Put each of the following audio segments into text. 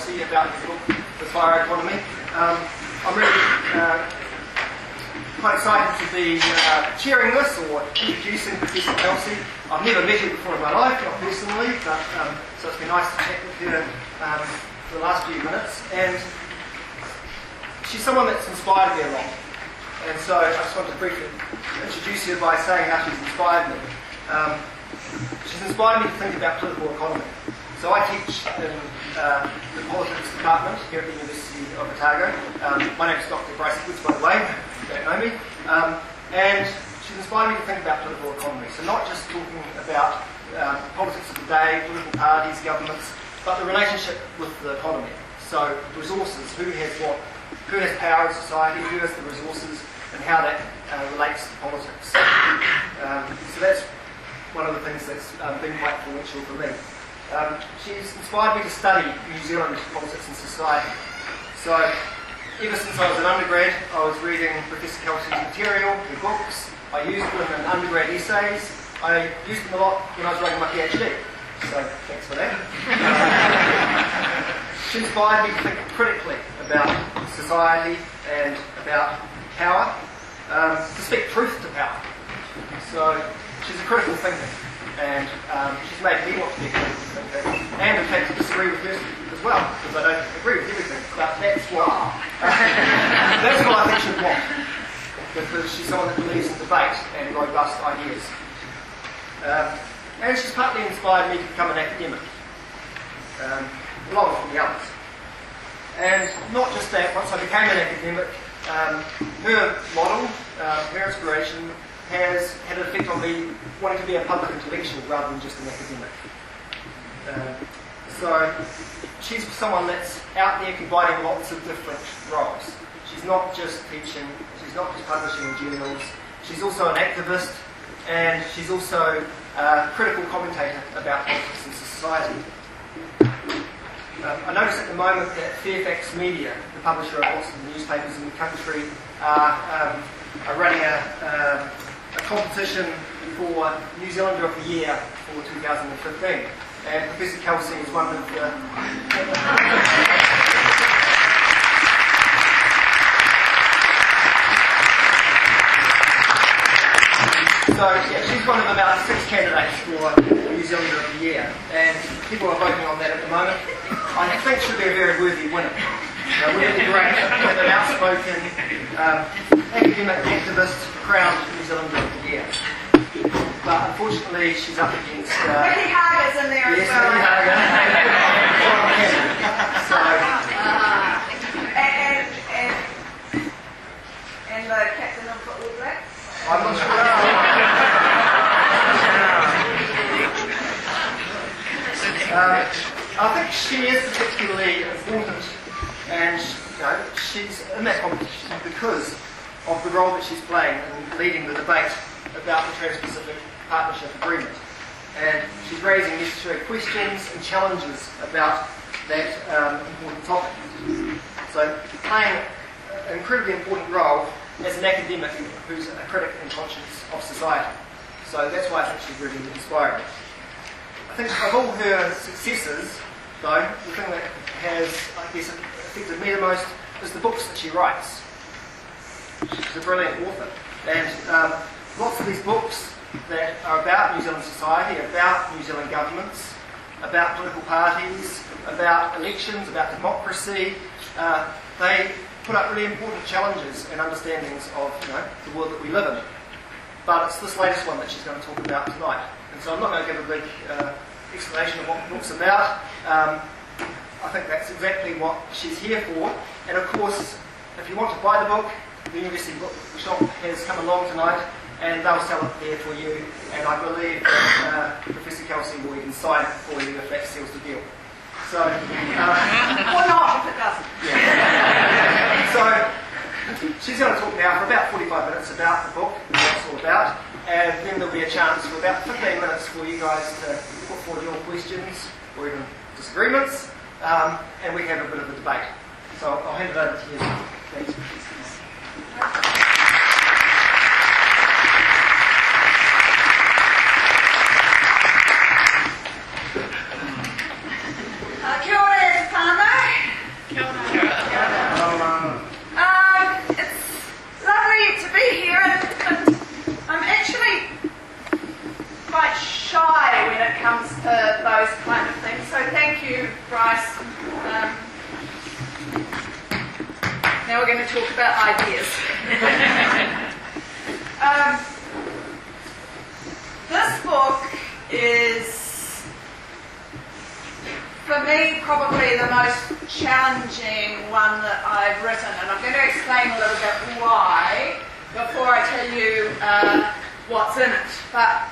Kelsey about his book, The Fire Economy. I'm really quite excited to be chairing this or introducing Professor Kelsey. I've never met her before in my life, not personally, but so it's been nice to chat with her for the last few minutes. And she's someone that's inspired me a lot. And so I just want to briefly introduce her by saying how she's inspired me. She's inspired me to think about political economy. So I teach in the politics department here at the University of Otago. My name is Dr. Bryce Woods, by the way, if you don't know me. And she's inspired me to think about political economy. So not just talking about politics of the day, political parties, governments, but the relationship with the economy. So resources, who has what, who has power in society, who has the resources, and how that relates to politics. So that's one of the things that's been quite influential for me. She's inspired me to study New Zealand politics and society. So ever since I was an undergrad, I was reading Professor Kelsey's material, her books. I used them in undergrad essays. I used them a lot when I was writing my PhD. So thanks for that. She inspired me to think critically about society and about power, to speak truth to power. So she's a critical thinker, and she's made me want to be a critical thinker, and in fact to disagree with her as well, because I don't agree with everything, but that's what I think she'd want, because she's someone that believes in debate and robust ideas. And she's partly inspired me to become an academic, along with the others. And not just that, once I became an academic, her model, her inspiration, has had an effect on me wanting to be a public intellectual rather than just an academic. So she's someone that's out there combining lots of different roles. She's not just teaching, she's not just publishing in journals, she's also an activist, and she's also a critical commentator about politics and society. I notice at the moment that Fairfax Media, the publisher of lots of newspapers in the country, are running a competition for New Zealander of the Year for 2015. And Professor Kelsey is one of the... So, yeah, she's one of about 6 candidates for New Zealander of the Year, and people are voting on that at the moment. I think she'll be a very worthy winner. Wouldn't it be great to have an outspoken academic activist crowned New Zealander of the Year? But unfortunately, she's up against... Lady Harga's in there as well. Lady Harga. And the captain of the All Blacks? I'm not sure. I think she is particularly important, and she's in that competition because of the role that she's playing in leading the debate about the Trans-Pacific Partnership Agreement. And she's raising necessary questions and challenges about that important topic. So playing an incredibly important role as an academic who's a critic and conscience of society. So that's why I think she's really inspiring. I think of all her successes, though, the thing that has, I guess, affected me the most is the books that she writes. She's a brilliant author. And lots of these books that are about New Zealand society, about New Zealand governments, about political parties, about elections, about democracy, they put up really important challenges and understandings of the world that we live in. But it's this latest one that she's going to talk about tonight. And so I'm not going to give a big explanation of what the book's about. I think that's exactly what she's here for. And of course, if you want to buy the book, the University Bookshop has come along tonight and they'll sell it there for you. And I believe that Professor Kelsey will even sign it for you if that seals the deal. So, or not if it doesn't. Yeah. So, she's going to talk now for about 45 minutes about the book and what it's all about. And then there'll be a chance for about 15 minutes for you guys to put forward your questions or even disagreements, and we can have a bit of a debate. So I'll hand it over to you. Thanks. Kia ora, whānau. to those kind of things. So thank you, Bryce. Now we're going to talk about ideas. This book is, for me, probably the most challenging one that I've written, and I'm going to explain a little bit why before I tell you what's in it. But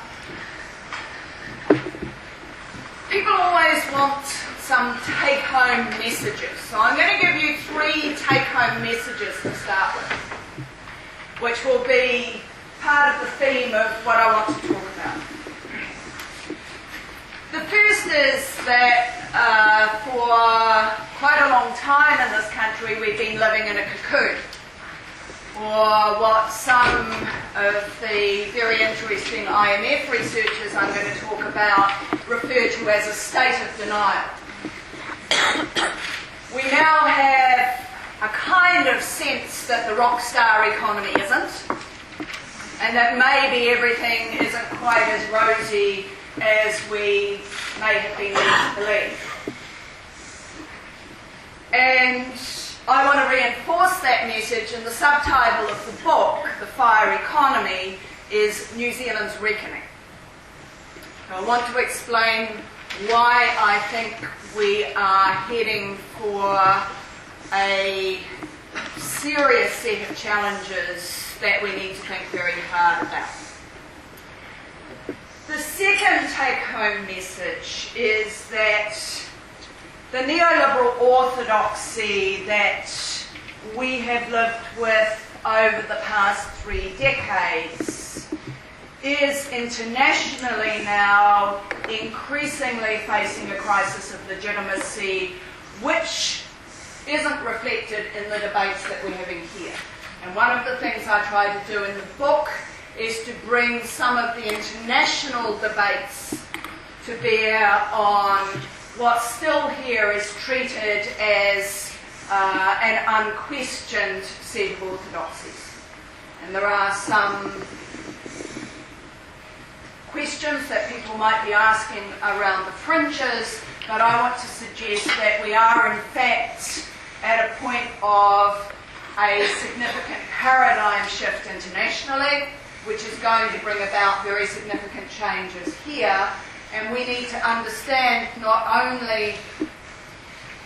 people always want some take-home messages, so I'm going to give you 3 take-home messages to start with, which will be part of the theme of what I want to talk about. The first is that for quite a long time in this country we've been living in a cocoon, or what some of the very interesting IMF researchers I'm going to talk about refer to as a state of denial. We now have a kind of sense that the rock star economy isn't, and that maybe everything isn't quite as rosy as we may have been led to believe. And I want to reinforce that message, and the subtitle of the book, The Fire Economy, is New Zealand's Reckoning. I want to explain why I think we are heading for a serious set of challenges that we need to think very hard about. The second take-home message is that the neoliberal orthodoxy that we have lived with over the past 3 decades is internationally now increasingly facing a crisis of legitimacy, which isn't reflected in the debates that we're having here. And one of the things I try to do in the book is to bring some of the international debates to bear on what still here is treated as an unquestioned set of orthodoxies. And there are some questions that people might be asking around the fringes, but I want to suggest that we are in fact at a point of a significant paradigm shift internationally, which is going to bring about very significant changes here. And we need to understand not only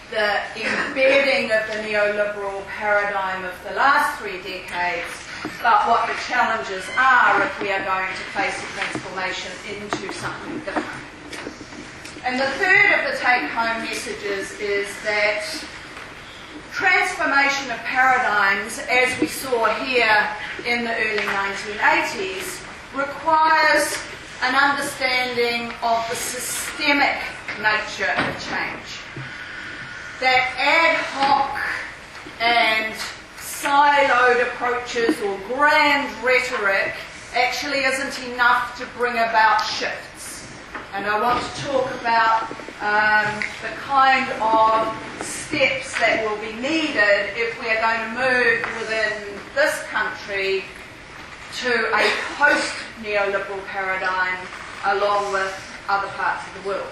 the embedding of the neoliberal paradigm of the last 3 decades, but what the challenges are if we are going to face a transformation into something different. And the third of the take-home messages is that transformation of paradigms, as we saw here in the early 1980s, requires an understanding of the systemic nature of change. That ad hoc and siloed approaches or grand rhetoric actually isn't enough to bring about shifts. And I want to talk about the kind of steps that will be needed if we are going to move within this country to a post-neoliberal paradigm along with other parts of the world.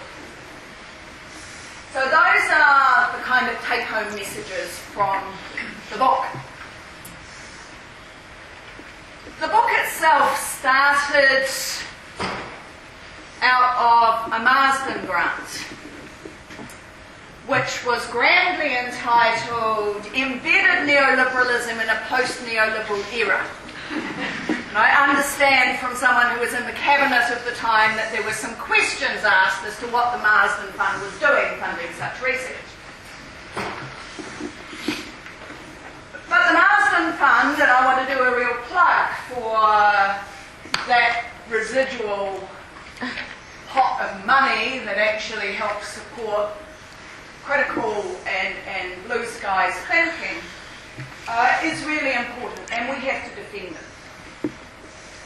So those are the kind of take-home messages from the book. The book itself started out of a Marsden grant, which was grandly entitled Embedded Neoliberalism in a Post-Neoliberal Era. And I understand from someone who was in the cabinet of the time that there were some questions asked as to what the Marsden Fund was doing funding such research. But the Marsden Fund, and I want to do a real plug for that residual pot of money that actually helps support critical and blue skies thinking, is really important, and we have to defend it.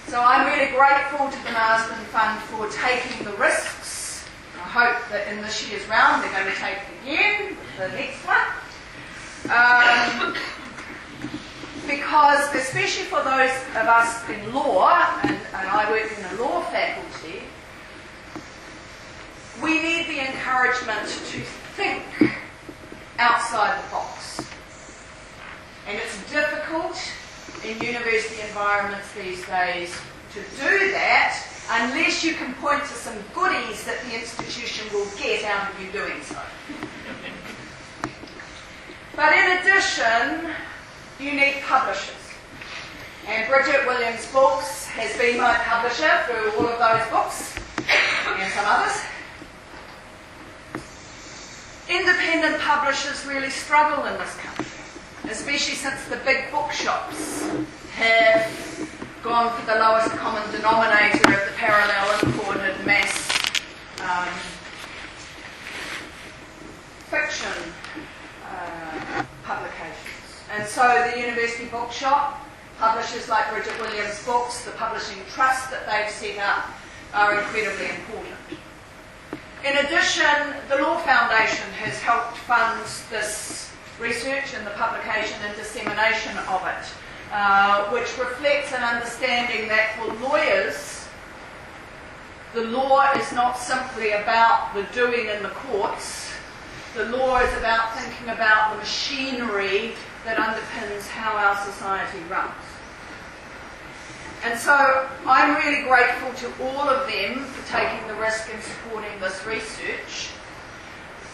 So I'm really grateful to the Marsden Fund for taking the risks. I hope that in this year's round they're going to take it again, the next one. Because, especially for those of us in law, and I work in a law faculty, we need the encouragement to think outside the box. And it's difficult in university environments these days to do that unless you can point to some goodies that the institution will get out of you doing so. But in addition, you need publishers. And Bridget Williams Books has been my publisher through all of those books, and some others. Independent publishers really struggle in this country, especially since the big bookshops have gone for the lowest common denominator of the parallel imported mass fiction publications. And so the university bookshop, publishers like Bridget Williams Books, the publishing trust that they've set up are incredibly important. In addition, the Law Foundation has helped fund this research and the publication and dissemination of it, which reflects an understanding that for lawyers, the law is not simply about the doing in the courts. The law is about thinking about the machinery that underpins how our society runs. And so I'm really grateful to all of them for taking the risk in supporting this research.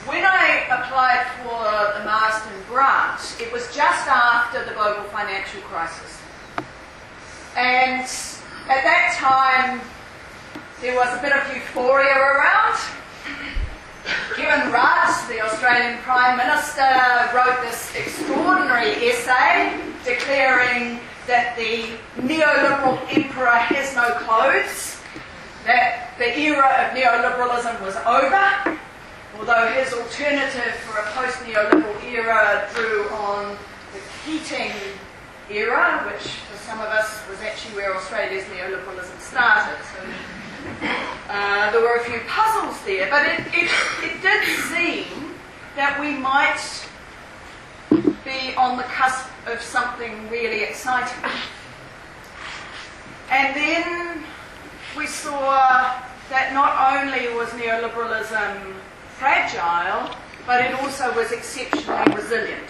When I applied for the Marsden grant, it was just after the global financial crisis. And at that time, there was a bit of euphoria around. Kevin Rudd, the Australian Prime Minister, wrote this extraordinary essay declaring that the neoliberal emperor has no clothes, that the era of neoliberalism was over, although his alternative for a post-neoliberal era drew on the Keating era, which for some of us was actually where Australia's neoliberalism started. So there were a few puzzles there, but it did seem that we might be on the cusp of something really exciting. And then we saw that not only was neoliberalism fragile, but it also was exceptionally resilient.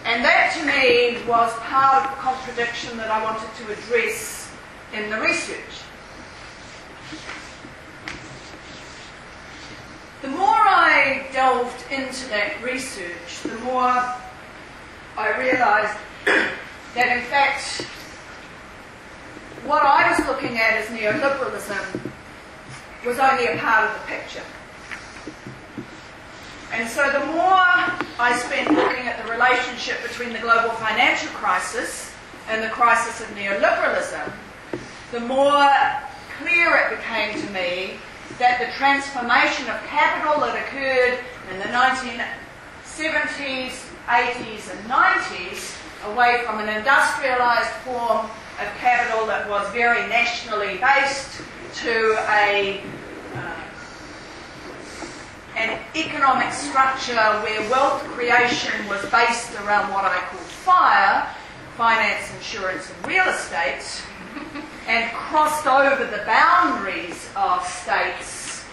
And that to me was part of the contradiction that I wanted to address in the research. The more I delved into that research, the more I realised that in fact what I was looking at as neoliberalism was only a part of the picture. And so the more I spent looking at the relationship between the global financial crisis and the crisis of neoliberalism, the more clear it became to me that the transformation of capital that occurred in the 1970s, 80s and 90s away from an industrialised form of capital that was very nationally based to an economic structure where wealth creation was based around what I call FIRE, finance, insurance and real estate, and crossed over the boundaries of states,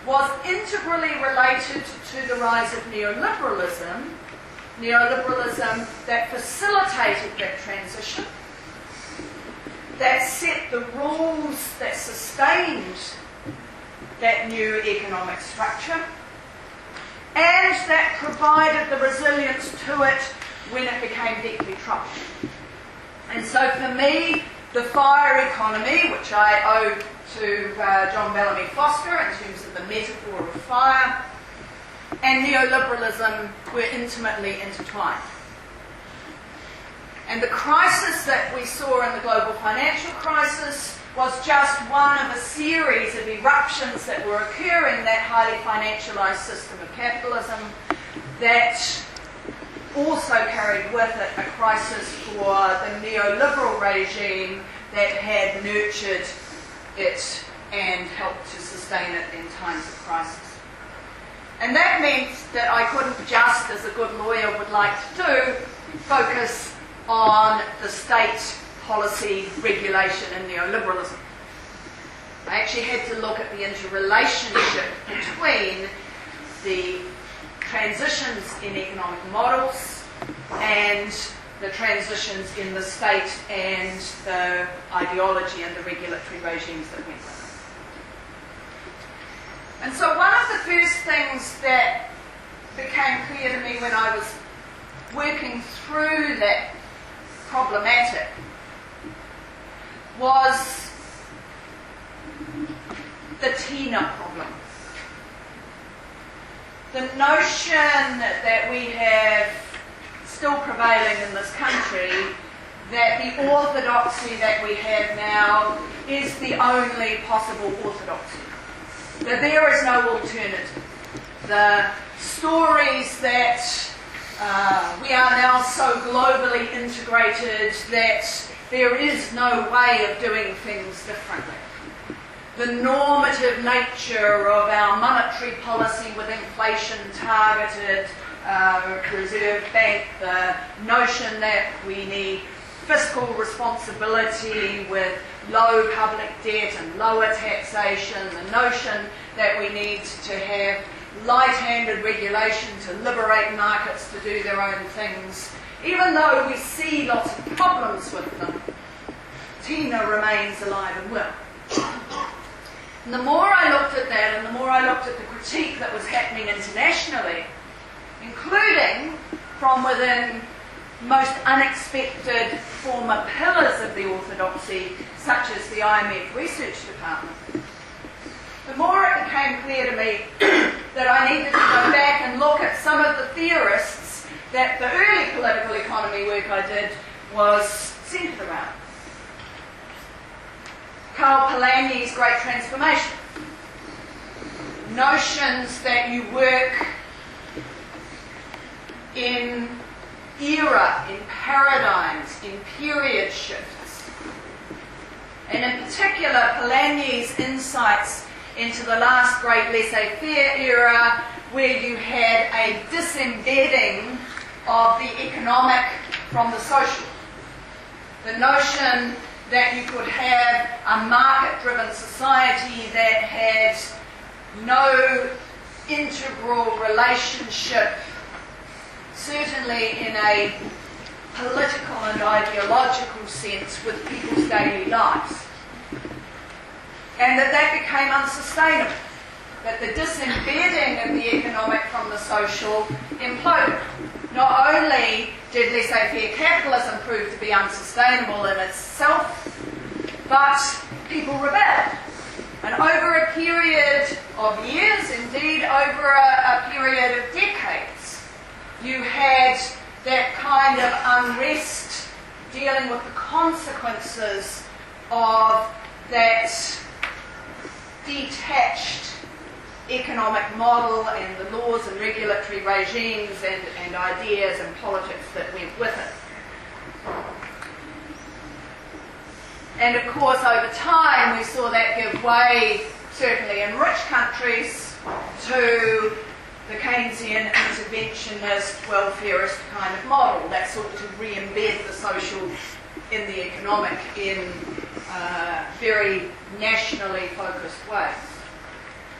was integrally related to the rise of neoliberalism that facilitated that transition, that set the rules that sustained that new economic structure, and that provided the resilience to it when it became deeply troubled. And so for me, the FIRE economy, which I owe to John Bellamy Foster in terms of the metaphor of fire, and neoliberalism were intimately intertwined. And the crisis that we saw in the global financial crisis was just one of a series of eruptions that were occurring in that highly financialised system of capitalism that also carried with it a crisis for the neoliberal regime that had nurtured it and helped to sustain it in times of crisis. And that meant that I couldn't just, as a good lawyer would like to do, focus on the state policy regulation in neoliberalism. I actually had to look at the interrelationship between the transitions in economic models and the transitions in the state and the ideology and the regulatory regimes that went with it. And so one of the first things that became clear to me when I was working through that problematic was the TINA problem. The notion that we have still prevailing in this country that the orthodoxy that we have now is the only possible orthodoxy. That there is no alternative. The stories that we are now so globally integrated that there is no way of doing things differently. The normative nature of our monetary policy with inflation targeted, Reserve Bank, the notion that we need fiscal responsibility with low public debt and lower taxation, the notion that we need to have light-handed regulation to liberate markets to do their own things. Even though we see lots of problems with them, TINA remains alive and well. And the more I looked at that and the more I looked at the critique that was happening internationally, including from within most unexpected former pillars of the orthodoxy, such as the IMF Research Department, the more it became clear to me that I needed to go back and look at some of the theorists that the early political economy work I did was centred around. Karl Polanyi's Great Transformation. Notions that you work in era, in paradigms, in period shifts. And in particular, Polanyi's insights into the last great laissez-faire era, where you had a disembedding of the economic from the social. The notion that you could have a market-driven society that had no integral relationship, certainly in a political and ideological sense, with people's daily lives. And that became unsustainable. That the disembedding of the economic from the social imploded. Not only did laissez-faire capitalism prove to be unsustainable in itself, but people rebelled. And over a period of years, indeed over a period of decades, you had that kind of unrest dealing with the consequences of that detached economic model and the laws and regulatory regimes and ideas and politics that went with it. And of course, over time, we saw that give way, certainly in rich countries, to the Keynesian interventionist, welfarist kind of model that sought to re-embed the social in the economic in very nationally focused ways.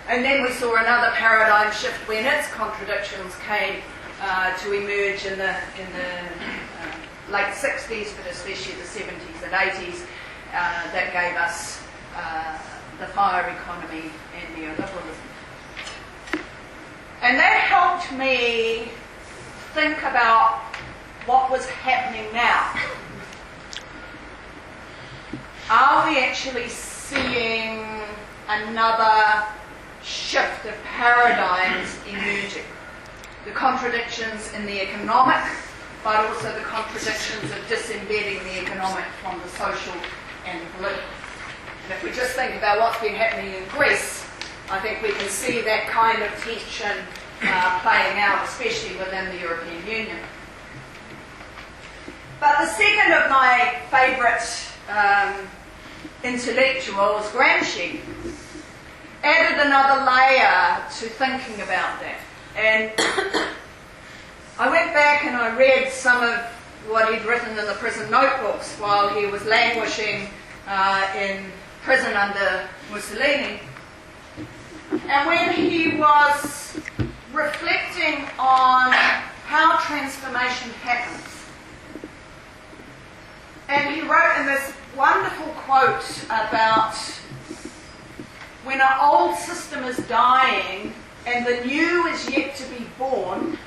And then we saw another paradigm shift when its contradictions came to emerge in the late 60s, but especially the 70s and 80s, that gave us the fire economy and neoliberalism. And that helped me think about what was happening now. Are we actually seeing another shift of paradigms emerging? The contradictions in the economic, but also the contradictions of disembedding the economic from the social and the political. And if we just think about what's been happening in Greece, I think we can see that kind of tension playing out, especially within the European Union. But the second of my favourite intellectuals, Gramsci, added another layer to thinking about that. And I went back and I read some of what he'd written in the prison notebooks while he was languishing in prison under Mussolini. And when he was reflecting on how transformation happens, and he wrote in this wonderful quote about when an old system is dying and the new is yet to be born,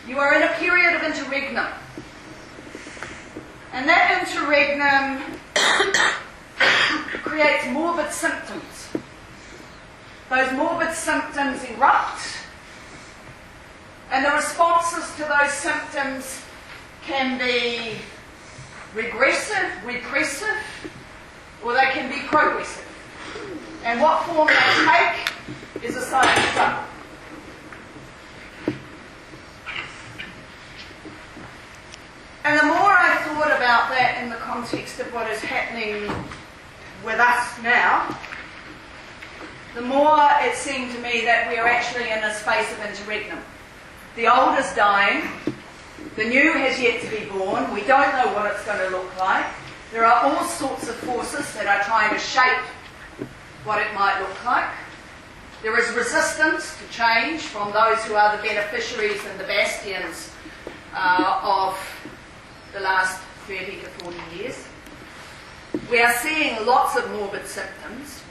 you are in a period of interregnum. And that interregnum creates morbid symptoms. Those morbid symptoms erupt, and the responses to those symptoms can be regressive, repressive, or they can be progressive. And what form they take is a science up. And the more I thought about that in the context of what is happening with us now, the more it seemed to me that we are actually in a space of interregnum. The old is dying, the new has yet to be born, we don't know what it's going to look like. There are all sorts of forces that are trying to shape what it might look like. There is resistance to change from those who are the beneficiaries and the bastions of the last 30 to 40 years. We are seeing lots of morbid symptoms,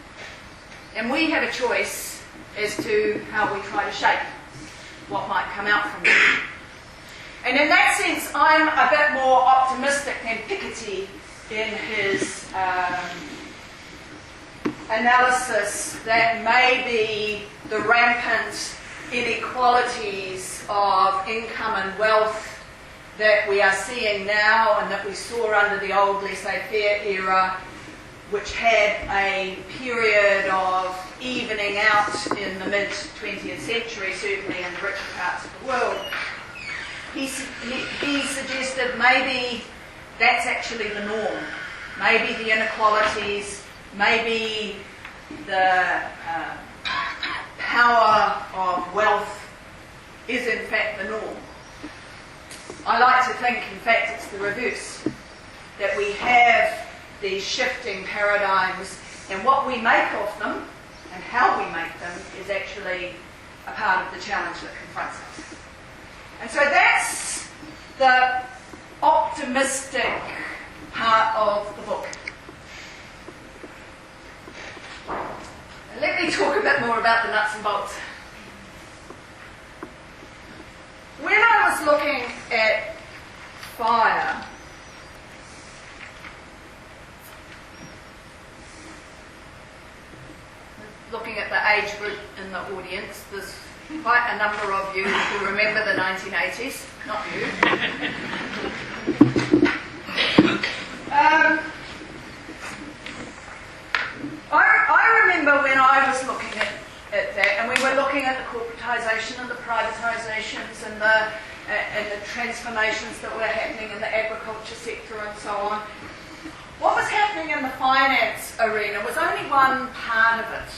and we have a choice as to how we try to shape what might come out from it. And in that sense, I'm a bit more optimistic than Piketty in his analysis that maybe the rampant inequalities of income and wealth that we are seeing now and that we saw under the old laissez-faire era, which had a period of evening out in the mid-20th century, certainly in the richer parts of the world, he suggested maybe that's actually the norm. Maybe the inequalities, maybe the power of wealth is in fact the norm. I like to think, in fact, it's the reverse, that we have these shifting paradigms, and what we make of them and how we make them is actually a part of the challenge that confronts us. And so that's the optimistic part of the book. And let me talk a bit more about the nuts and bolts. When I was looking at fire, looking at the age group in the audience, there's quite a number of you who remember the 1980s, not you. I remember when I was looking at that, and we were looking at the corporatisation and the privatisations and the transformations that were happening in the agriculture sector and so on. What was happening in the finance arena was only one part of it.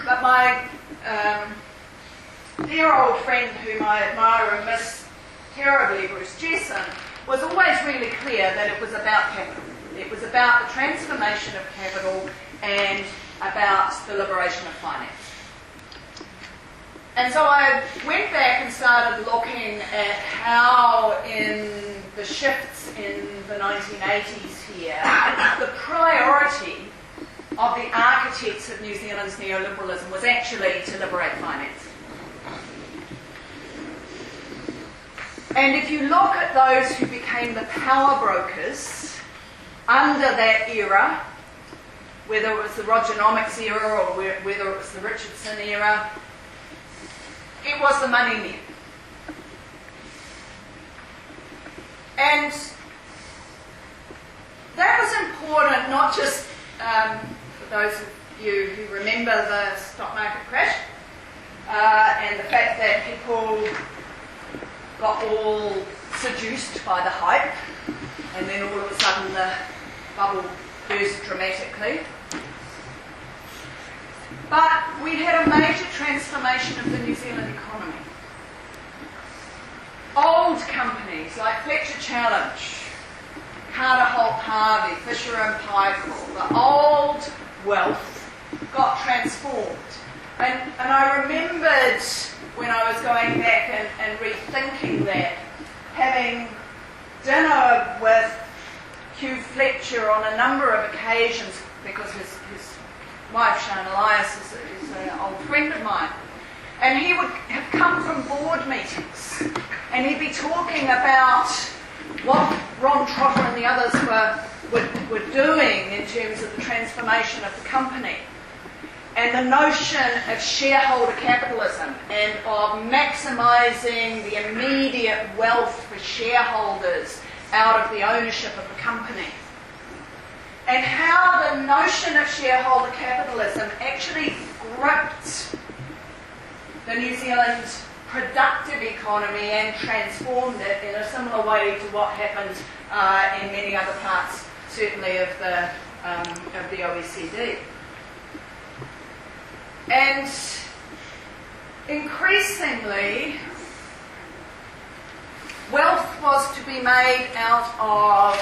But my dear old friend, whom I admire and miss terribly, Bruce Jesson, was always really clear that it was about capital. It was about the transformation of capital and about the liberation of finance. And so I went back and started looking at how in the shifts in the 1980s here, the priority of the architects of New Zealand's neoliberalism was actually to liberate finance. And if you look at those who became the power brokers under that era, whether it was the Rogernomics era or whether it was the Richardson era, it was the money men. And that was important not just for those of you who remember the stock market crash and the fact that people got all seduced by the hype and then all of a sudden the bubble burst dramatically. But we had a major transformation of the New Zealand economy. Old companies like Fletcher Challenge, Carter Holt Harvey, Fisher and Paykel, the old wealth got transformed. And I remembered when I was going back and rethinking that, having dinner with Hugh Fletcher on a number of occasions, because his wife, Shana Elias, is an old friend of mine. And he would have come from board meetings, and he'd be talking about what Ron Trotter and the others were doing in terms of the transformation of the company, and the notion of shareholder capitalism and of maximising the immediate wealth for shareholders out of the ownership of the company. And how the notion of shareholder capitalism actually gripped the New Zealand productive economy and transformed it in a similar way to what happened in many other parts, certainly of the OECD. And increasingly, wealth was to be made out of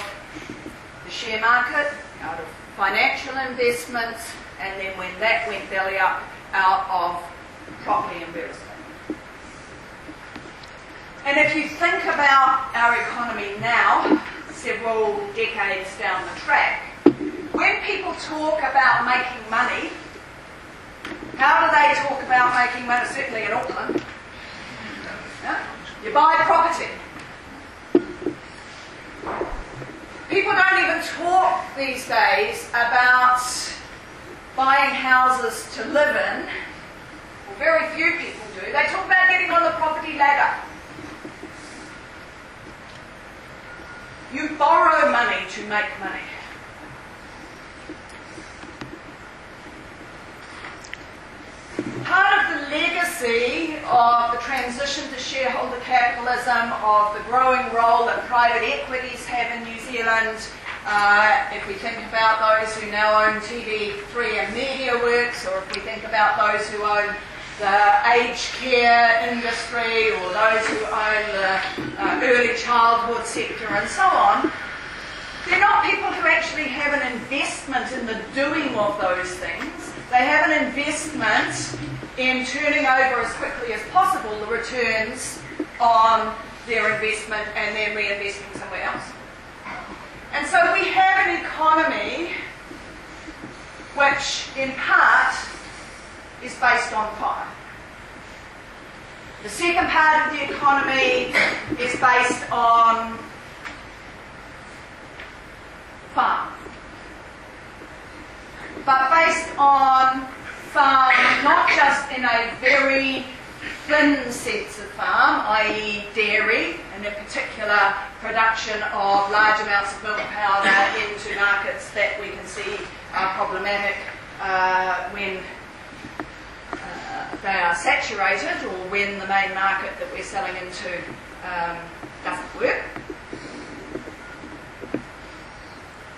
the share market, out of financial investments, and then when that went belly up, out of property and real estate. And if you think about our economy now, several decades down the track, when people talk about making money, how do they talk about making money? Certainly in Auckland. Yeah? You buy property. People don't even talk these days about buying houses to live in. Well, very few people do. They talk about getting on the property ladder. You borrow money to make money. Part of the legacy of the transition to shareholder capitalism, of the growing role that private equities have in New Zealand, if we think about those who now own TV3 and MediaWorks, or if we think about those who own the aged care industry, or those who own the early childhood sector and so on, they're not people who actually have an investment in the doing of those things. They have an investment in turning over as quickly as possible the returns on their investment and then reinvesting somewhere else. And so we have an economy which, in part, is based on fire. The second part of the economy is based on farm. But based on farm, not just in a very thin sense of farm, i.e. dairy, and in particular production of large amounts of milk powder into markets that we can see are problematic when they are saturated, or when the main market that we're selling into doesn't work.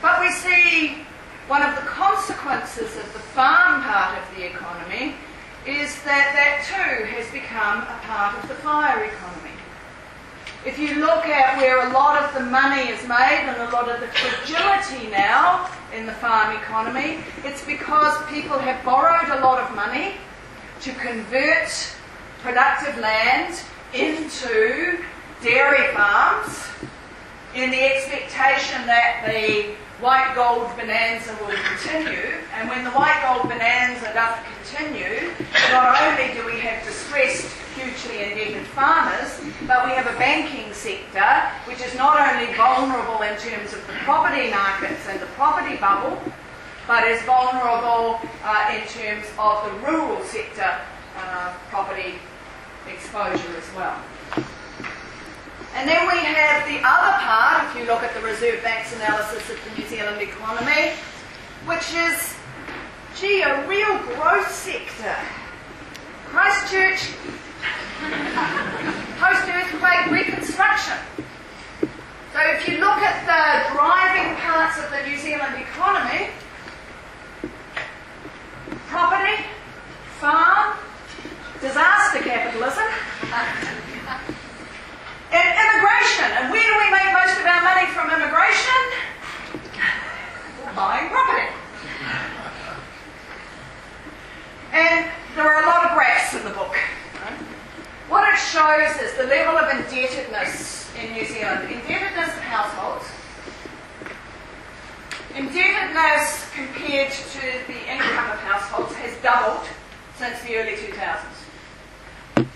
But we see one of the consequences of the farm part of the economy is that that too has become a part of the fire economy. If you look at where a lot of the money is made and a lot of the fragility now in the farm economy, it's because people have borrowed a lot of money to convert productive land into dairy farms in the expectation that the white gold bonanza will continue, and when the white gold bonanza doesn't continue, not only do we have distressed, hugely indebted farmers, but we have a banking sector which is not only vulnerable in terms of the property markets and the property bubble, but is vulnerable in terms of the rural sector property exposure as well. And then we have the other part, if you look at the Reserve Bank's analysis of the New Zealand economy, which is, gee, a real growth sector. Christchurch, post-earthquake reconstruction. So if you look at the driving parts of the New Zealand economy, property, farm, disaster capitalism, and immigration. And where do we make most of our money from immigration? Indebtedness compared to the income of households has doubled since the early 2000s.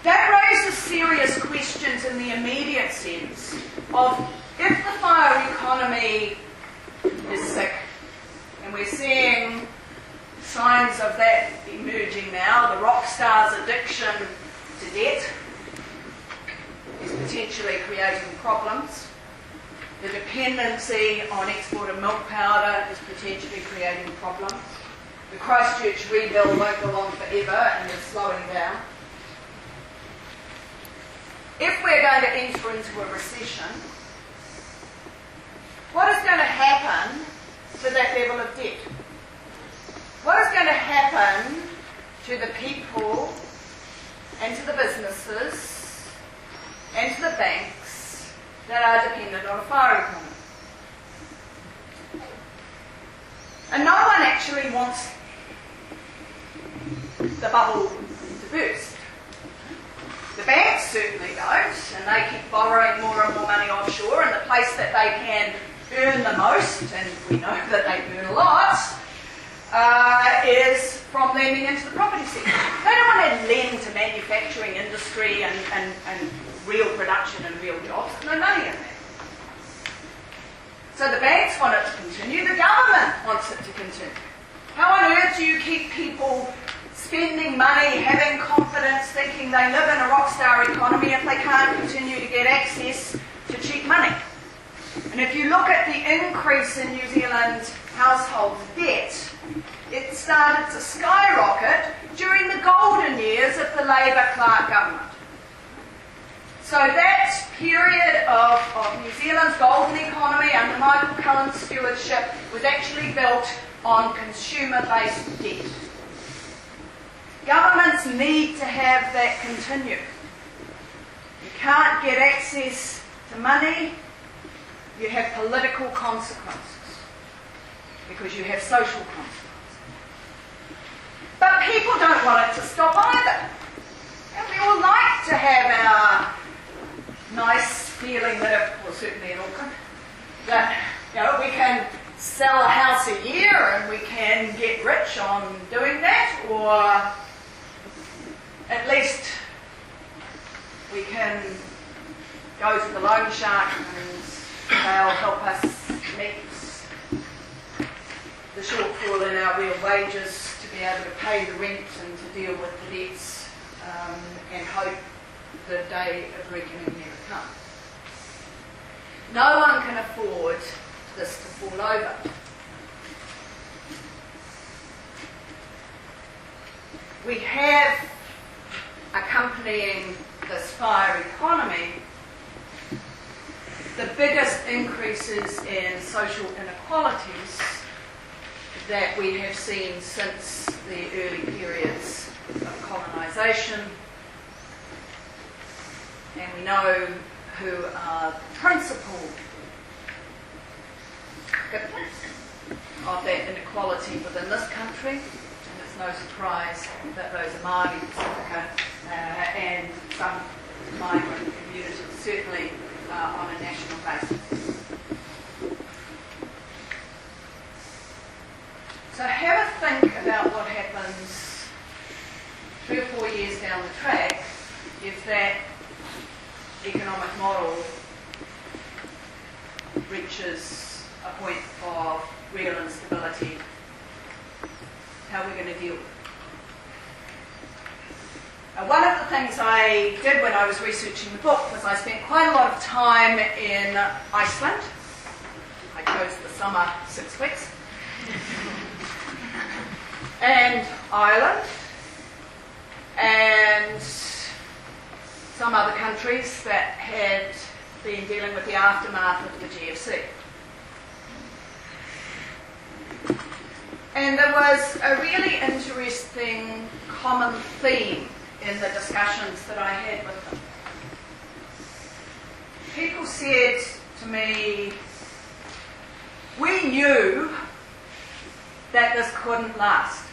That raises serious questions in the immediate sense of if the fire economy is sick, and we're seeing signs of that emerging now, the rock star's addiction to debt is potentially creating problems. The dependency on export of milk powder is potentially creating problems. The Christchurch rebuild won't go on forever and is slowing down. If we're going to enter into a recession, what is going to happen to that level of debt? What is going to happen to the people and to the businesses and to the banks that are dependent on a fire economy? And no one actually wants the bubble to burst. The banks certainly don't, and they keep borrowing more and more money offshore, and the place that they can earn the most, and we know that they earn a lot, is from lending into the property sector. They don't want to lend to manufacturing industry and real production and real jobs. There's no money in that. So the banks want it to continue, the government wants it to continue. How on earth do you keep people spending money, having confidence, thinking they live in a rockstar economy if they can't continue to get access to cheap money? And if you look at the increase in New Zealand household debt, it started to skyrocket during the golden years of the Labour-Clark government. So that period of New Zealand's golden economy under Michael Cullen's stewardship was actually built on consumer-based debt. Governments need to have that continue. You can't get access to money, you have political consequences because you have social consequences. But people don't want it to stop either. And we all like to have our nice feeling that, well, certainly in Auckland, that we can sell a house a year and we can get rich on doing that, or at least we can go to the loan shark and they'll help us meet the shortfall in our real wages to be able to pay the rent and to deal with the debts and hope the day of reckoning never comes. No one can afford this to fall over. We have, accompanying this fire economy, the biggest increases in social inequalities that we have seen since the early periods of colonisation. And we know who are the principal victims of that inequality within this country. And it's no surprise that those are Māori, Pacifica, and some migrant communities, certainly on a national basis. So have a think about what happens 3 or 4 years down the track if that economic model reaches a point of real instability. How are we going to deal with it? One of the things I did when I was researching the book was I spent quite a lot of time in Iceland. I chose the summer 6 weeks. And Ireland. And some other countries that had been dealing with the aftermath of the GFC. And there was a really interesting common theme in the discussions that I had with them. People said to me, we knew that this couldn't last,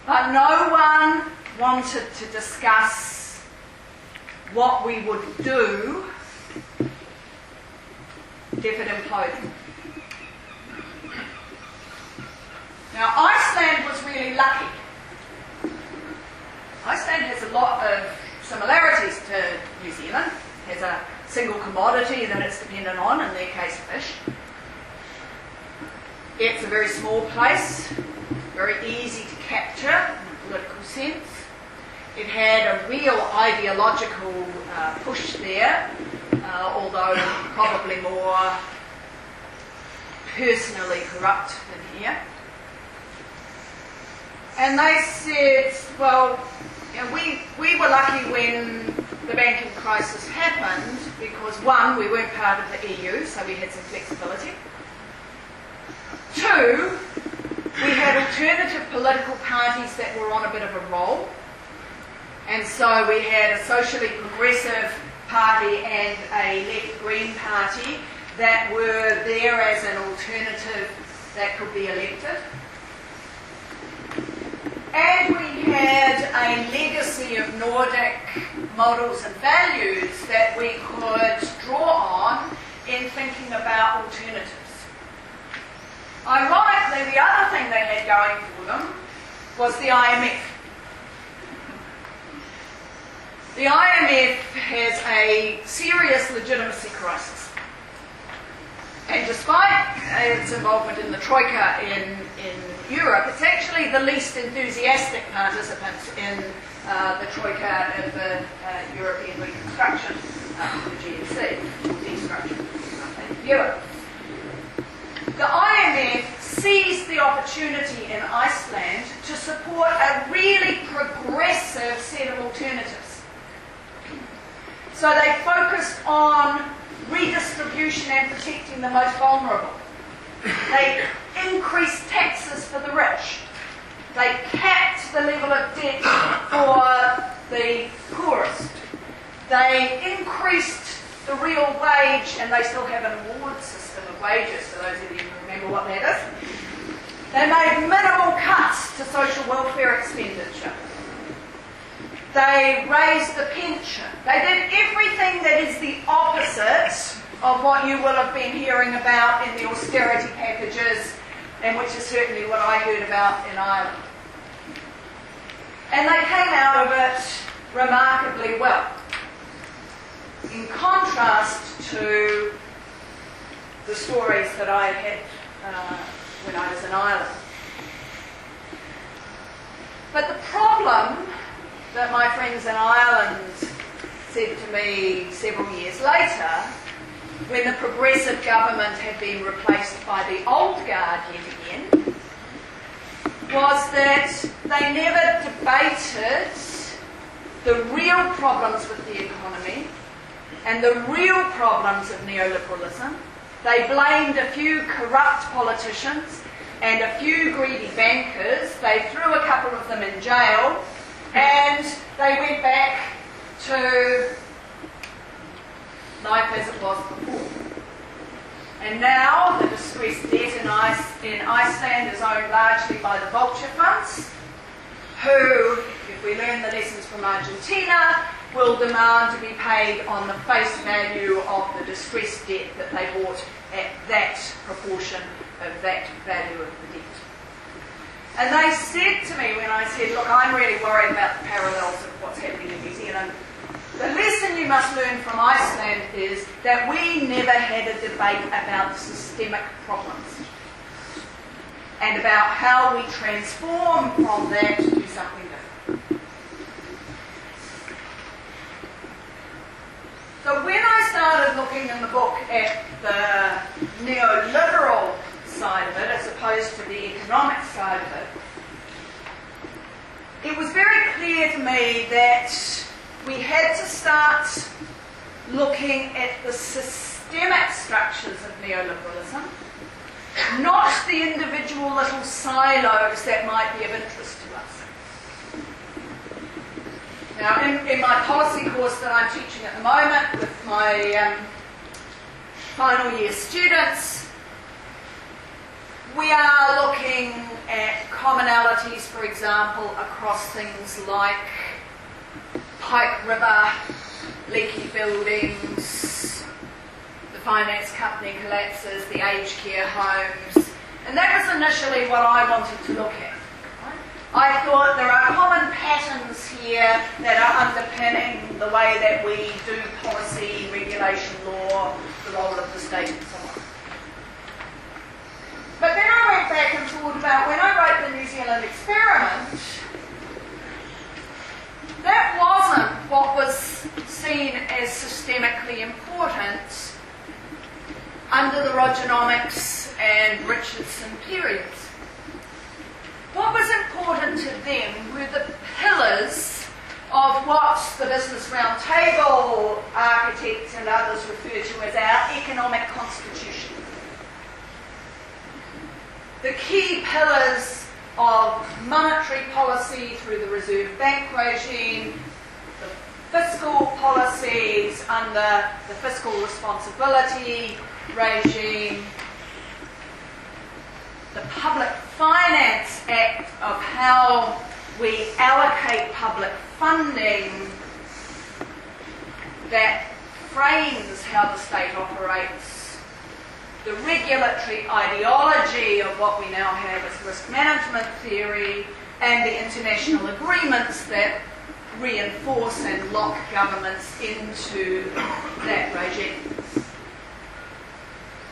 but no one wanted to discuss what we would do if it imploded. Now, Iceland was really lucky. Iceland has a lot of similarities to New Zealand. It has a single commodity that it's dependent on, in their case fish. It's a very small place, very easy to capture in a political sense. It had a real ideological push there, although probably more personally corrupt than here. And they said, well, you know, we were lucky when the banking crisis happened because, one, we weren't part of the EU, so we had some flexibility. Two, we had alternative political parties that were on a bit of a roll. And so we had a socially progressive party and a left-green party that were there as an alternative that could be elected. And we had a legacy of Nordic models and values that we could draw on in thinking about alternatives. Ironically, the other thing they had going for them was the IMF. The IMF has a serious legitimacy crisis. And despite its involvement in the Troika in Europe, it's actually the least enthusiastic participant in the Troika of the European reconstruction, the GFC, or destruction of Europe. The IMF seized the opportunity in Iceland to support a really progressive set of alternatives. So they focused on redistribution and protecting the most vulnerable. They increased taxes for the rich. They capped the level of debt for the poorest. They increased the real wage, and they still have an award system of wages, for those of you who remember what that is. They made minimal cuts to social welfare expenditure. They raised the pension. They did everything that is the opposite of what you will have been hearing about in the austerity packages, and which is certainly what I heard about in Ireland. And they came out of it remarkably well, in contrast to the stories that I had when I was in Ireland. But the problem that my friends in Ireland said to me several years later, when the progressive government had been replaced by the old guard yet again, was that they never debated the real problems with the economy and the real problems of neoliberalism. They blamed a few corrupt politicians and a few greedy bankers. They threw a couple of them in jail, and they went back to life as it was before. And now the distressed debt in Iceland is owned largely by the vulture funds, who, if we learn the lessons from Argentina, will demand to be paid on the face value of the distressed debt that they bought at that proportion of that value of the debt. And they said to me when I said, look, I'm really worried about the parallels of what's happening in New Zealand. The lesson you must learn from Iceland is that we never had a debate about the systemic problems and about how we transform from that to do something different. So when I started looking in the book at the neoliberal side of it, as opposed to the economic side of it, it was very clear to me that we had to start looking at the systemic structures of neoliberalism, not the individual little silos that might be of interest to us. Now, in my policy course that I'm teaching at the moment with my final year students, we are looking at commonalities, for example, across things like Pike River, leaky buildings, the finance company collapses, the aged care homes, And that was initially what I wanted to look at. I thought there are common patterns here that are underpinning the way that we do policy, regulation, law, the role of the state and so on. But then I went back and thought about when I wrote the New Zealand experiment, that wasn't what was seen as systemically important under the Rogernomics and Richardson periods. What was important to them were the pillars of what the Business Roundtable architects and others refer to as our economic constitution. The key pillars of monetary policy through the Reserve Bank regime, the fiscal policies under the fiscal responsibility regime, the Public Finance Act of how we allocate public funding that frames how the state operates, the regulatory ideology of what we now have as risk management theory, and the international agreements that reinforce and lock governments into that regime.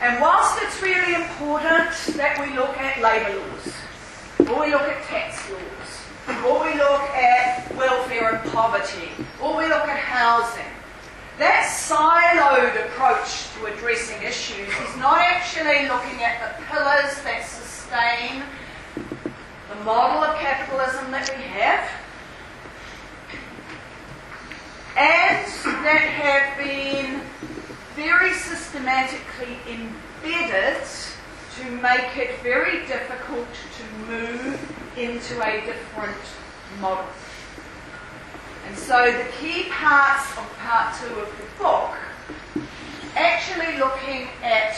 And whilst it's really important that we look at labour laws, or we look at tax laws, or we look at welfare and poverty, or we look at housing, that siloed approach to addressing issues is not actually looking at the pillars that sustain the model of capitalism that we have, and that have been very systematically embedded to make it very difficult to move into a different model. And so the key parts of part 2 of the book, actually looking at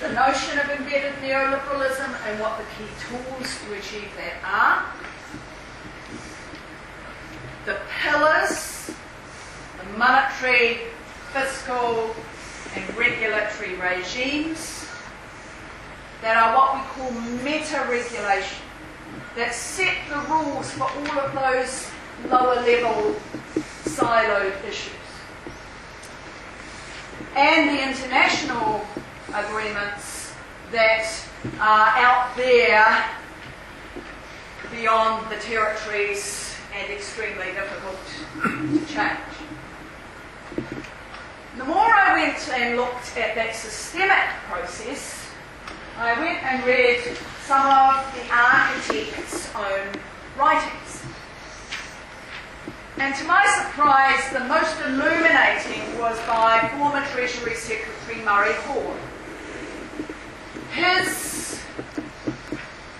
the notion of embedded neoliberalism and what the key tools to achieve that are, the pillars, the monetary, fiscal and regulatory regimes that are what we call meta-regulation, that set the rules for all of those lower level siloed issues. And the international agreements that are out there beyond the territories and extremely difficult to change. The more I went and looked at that systemic process, I went and read some of the architects' own writings. And to my surprise, the most illuminating was by former Treasury Secretary Murray Hall. His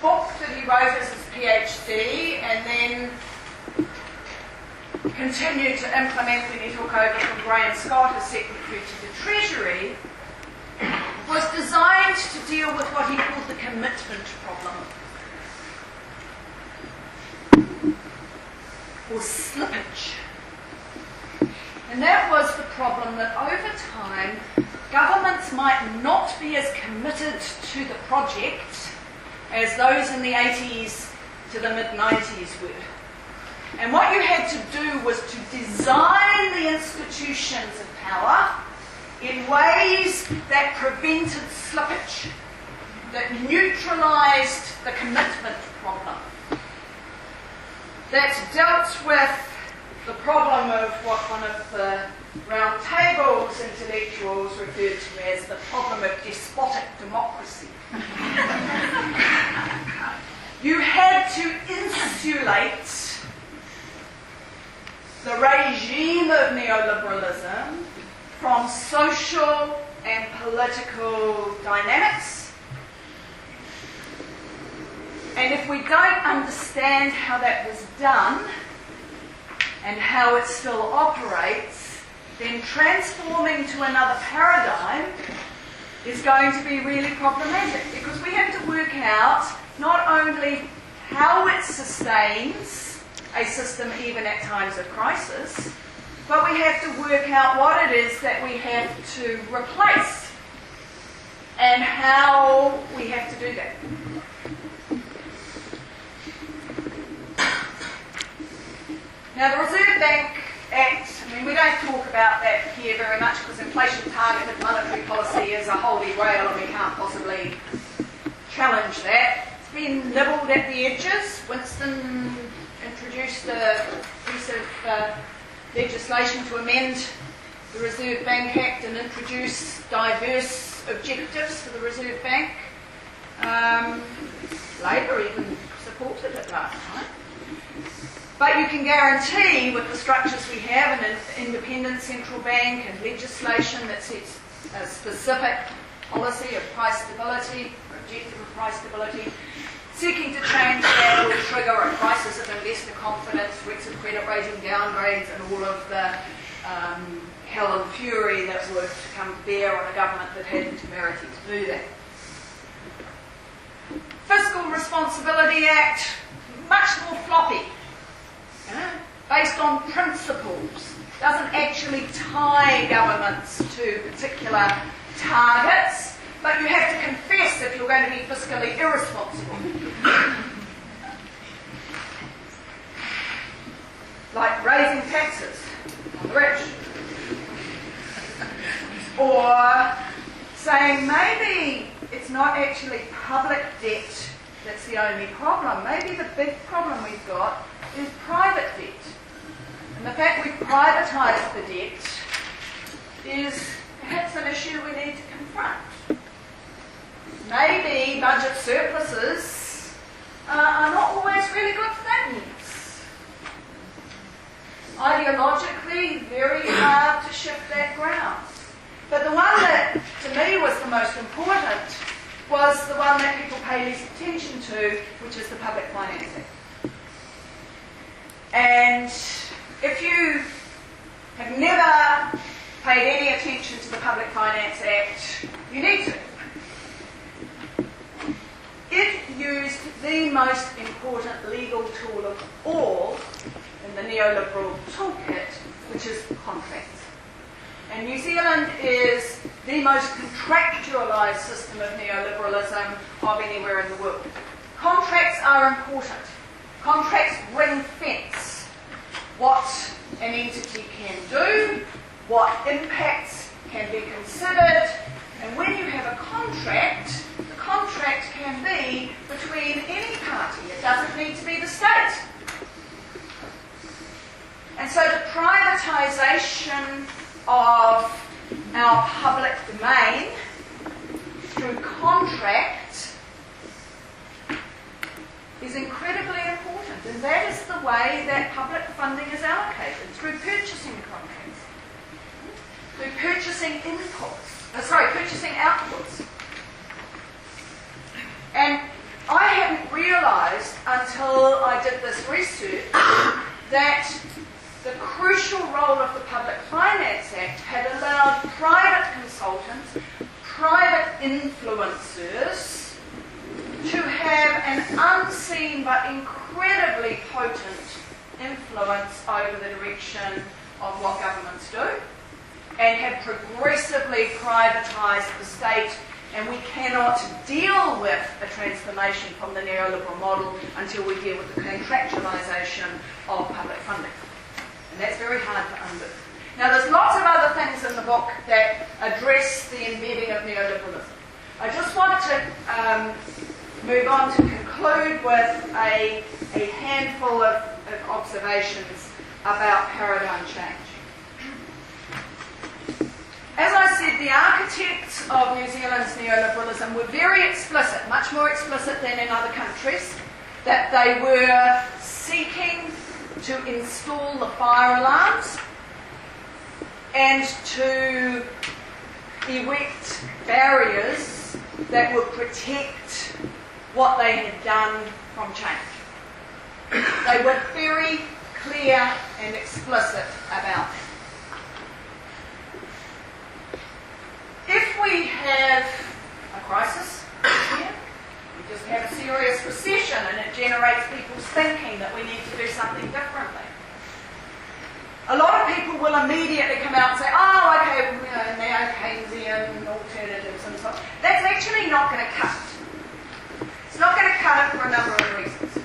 book that he wrote as his PhD and then continued to implement when he took over from Graham Scott as Secretary to the Treasury, was designed to deal with what he called the commitment problem, or slippage. And that was the problem that over time, governments might not be as committed to the project as those in the 80s to the mid-90s were. And what you had to do was to design the institutions of power in ways that prevented slippage, that neutralised the commitment problem, that dealt with the problem of what one of the Roundtable's intellectuals referred to as the problem of despotic democracy. You had to insulate the regime of neoliberalism from social and political dynamics. And if we don't understand how that was done and how it still operates, then transforming to another paradigm is going to be really problematic, because we have to work out not only how it sustains a system even at times of crisis, but we have to work out what it is that we have to replace. And and how we have to do that. Now, the Reserve Bank Act, I mean, we don't talk about that here very much because inflation targeted monetary policy is a holy grail and we can't possibly challenge that. It's been nibbled at the edges. Winston introduced a piece of legislation to amend the Reserve Bank Act and introduce diverse objectives for the Reserve Bank. Labor even supported it last time. But you can guarantee with the structures we have, an independent central bank and legislation that sets a specific policy of price stability, or objective of price stability, seeking to change that will trigger a crisis of investor confidence, threats of credit rating downgrades, and all of the hell and fury that would come to bear on a government that had the temerity to do that. Fiscal Responsibility Act, much more floppy. Based on principles, doesn't actually tie governments to particular targets, but you have to confess if you're going to be fiscally irresponsible. Like raising taxes on the rich. Or saying maybe it's not actually public debt that's the only problem. Maybe the big problem we've got is private debt. And the fact we've privatised the debt is perhaps an issue we need to confront. Maybe budget surpluses are not always really good things. Ideologically, very hard to shift that ground. But the one that, to me, was the most important was the one that people pay least attention to, which is the Public Finance Act. And if you have never paid any attention to the Public Finance Act, you need to. It used the most important legal tool of all in the neoliberal toolkit, which is contracts. And New Zealand is the most contractualised system of neoliberalism of anywhere in the world. Contracts are important. Contracts ring fence what an entity can do, what impacts can be considered, and when you have a contract, the contract can be between any party. It doesn't need to be the state. And so the privatisation of our public domain through contract is incredibly important, and that is the way that public funding is allocated, through purchasing contracts, through purchasing purchasing outputs. And I hadn't realised until I did this research that the crucial role of the Public Finance Act had allowed private consultants, private influencers, to have an unseen but incredibly potent influence over the direction of what governments do, and have progressively privatised the state, and we cannot deal with a transformation from the neoliberal model until we deal with the contractualisation of public funding. And that's very hard to undo. Now, there's lots of other things in the book that address the embedding of neoliberalism. I just want to move on to conclude with a handful of observations about paradigm change. As I said, the architects of New Zealand's neoliberalism were very explicit, much more explicit than in other countries, that they were seeking to install the fire alarms and to erect barriers that would protect what they had done from change. They were very clear and explicit about that. If we have a crisis here, we just have a serious recession and it generates people's thinking that we need to do something differently. A lot of people will immediately come out and say, oh, okay, now Keynesian alternatives and so on. That's actually not going to cut it. It's not going to cut it for a number of reasons.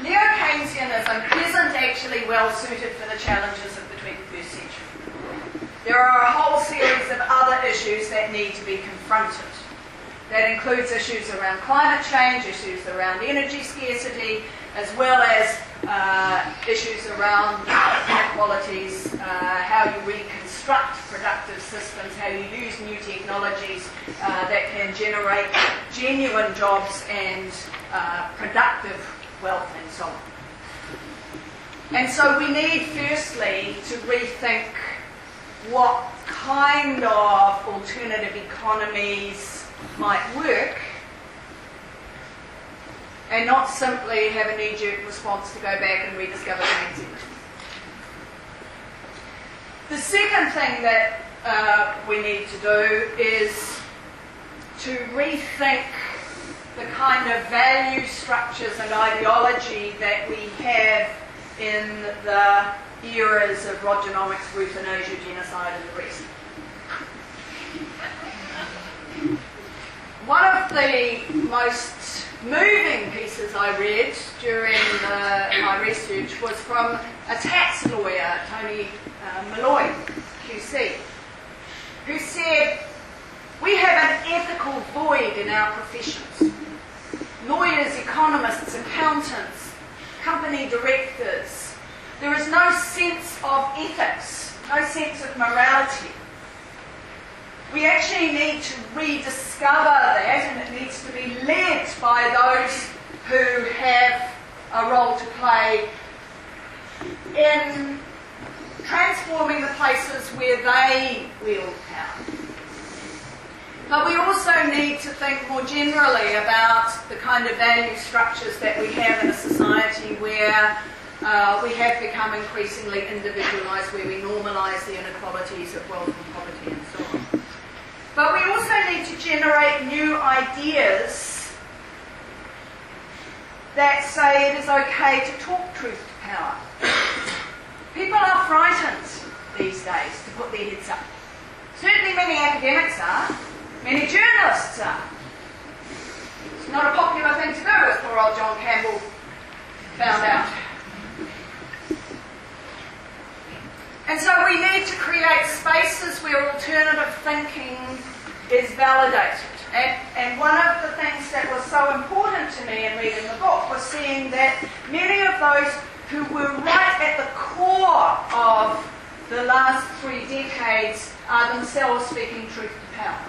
Neo-Keynesianism isn't actually well suited for the challenges of the 21st century. There are a whole series of other issues that need to be confronted. That includes issues around climate change, issues around energy scarcity, as well as issues around inequalities, how you reconstruct productive systems, how you use new technologies that can generate genuine jobs and productive wealth and so on. And so we need firstly to rethink what kind of alternative economies might work, and not simply have a knee-jerk response to go back and rediscover Keynesianism. The second thing that we need to do is to rethink the kind of value structures and ideology that we have in the eras of Rogernomics, euthanasia, genocide, and the rest. One of the most moving pieces I read during my research was from a tax lawyer, Tony Malloy, QC, who said, "We have an ethical void in our professions. Lawyers, economists, accountants, company directors. There is no sense of ethics, no sense of morality. We actually need to rediscover that, and it needs to be led by those who have a role to play in transforming the places where they wield power. But we also need to think more generally about the kind of value structures that we have in a society where we have become increasingly individualised, where we normalise the inequalities of wealth and poverty and so on. But we also need to generate new ideas that say it is okay to talk truth to power. People are frightened these days to put their heads up. Certainly many academics are, many journalists are. It's not a popular thing to do, as poor old John Campbell found out. And so we need to create spaces where alternative thinking is validated. And one of the things that was so important to me in reading the book was seeing that many of those who were right at the core of the last 3 decades are themselves speaking truth to power.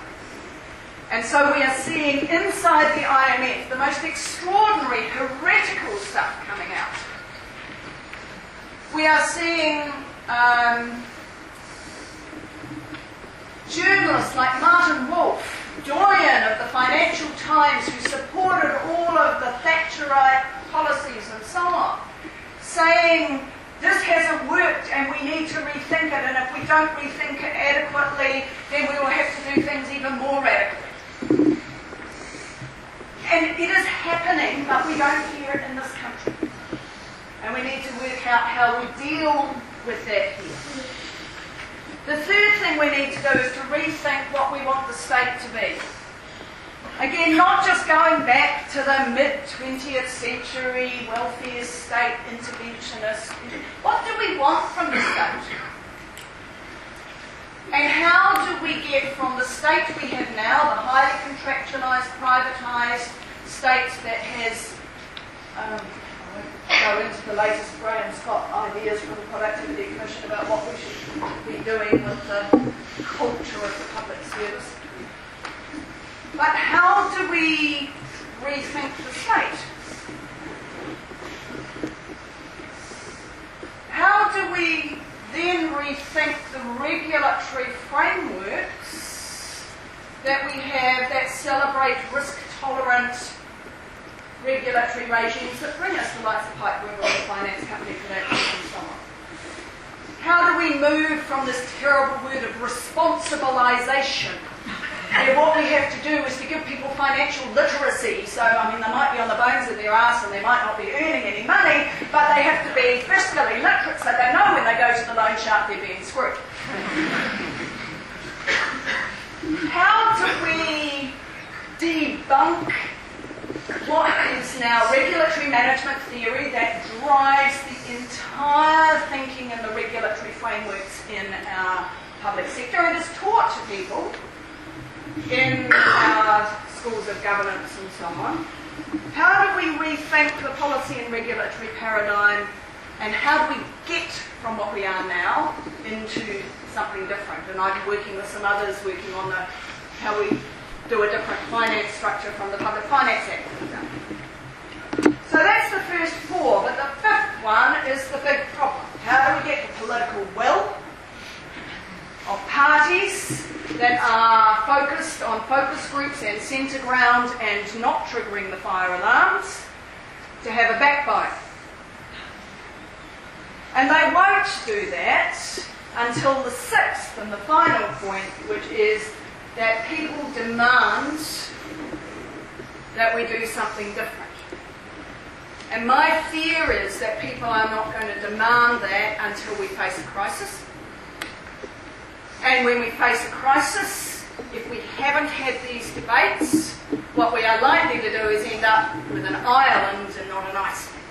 And so we are seeing inside the IMF the most extraordinary, heretical stuff coming out. We are seeing journalists like Martin Wolf, doyen of the Financial Times, who supported all of the Thatcherite policies and so on, saying this hasn't worked and we need to rethink it, and if we don't rethink it adequately, then we will have to do things even more radically. And it is happening, but we don't hear it in this country. And we need to work out how we deal with that here. The third thing we need to do is to rethink what we want the state to be. Again, not just going back to the mid-20th century welfare state interventionist. What do we want from the state? And how do we get from the state we have now, the highly contractualised, privatised state that has go into the latest Graham Scott ideas from the Productivity Commission about what we should be doing with the culture of the public service. But how do we rethink the state? How do we then rethink the regulatory frameworks that we have that celebrate risk-tolerant regulatory regimes that bring us the likes of Pipe River and the finance company credentials and so on? How do we move from this terrible word of responsibilisation, where what we have to do is to give people financial literacy? So, I mean, they might be on the bones of their arse and they might not be earning any money, but they have to be fiscally literate so they know when they go to the loan shark they're being screwed. How do we debunk what is now regulatory management theory that drives the entire thinking and the regulatory frameworks in our public sector and is taught to people in our schools of governance and so on. How do we rethink the policy and regulatory paradigm, and how do we get from what we are now into something different? And I've been working with some others working on how we do a different finance structure from the Public Finance Act, for example. So that's the first four, but the fifth one is the big problem. How do we get the political will of parties that are focused on focus groups and centre ground and not triggering the fire alarms to have a backbone? And they won't do that until the sixth and the final point, which is that people demand that we do something different. And my fear is that people are not going to demand that until we face a crisis. And when we face a crisis, if we haven't had these debates, what we are likely to do is end up with an island and not an Iceland.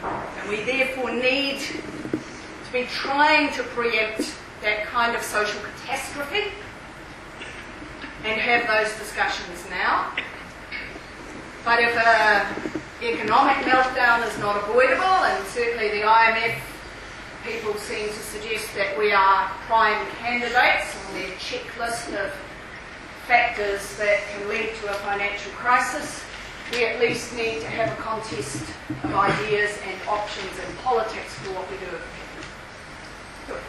And we therefore need to be trying to preempt that kind of social catastrophe and have those discussions now. But if an economic meltdown is not avoidable, and certainly the IMF people seem to suggest that we are prime candidates on their checklist of factors that can lead to a financial crisis, we at least need to have a contest of ideas and options and politics for what we do. Good.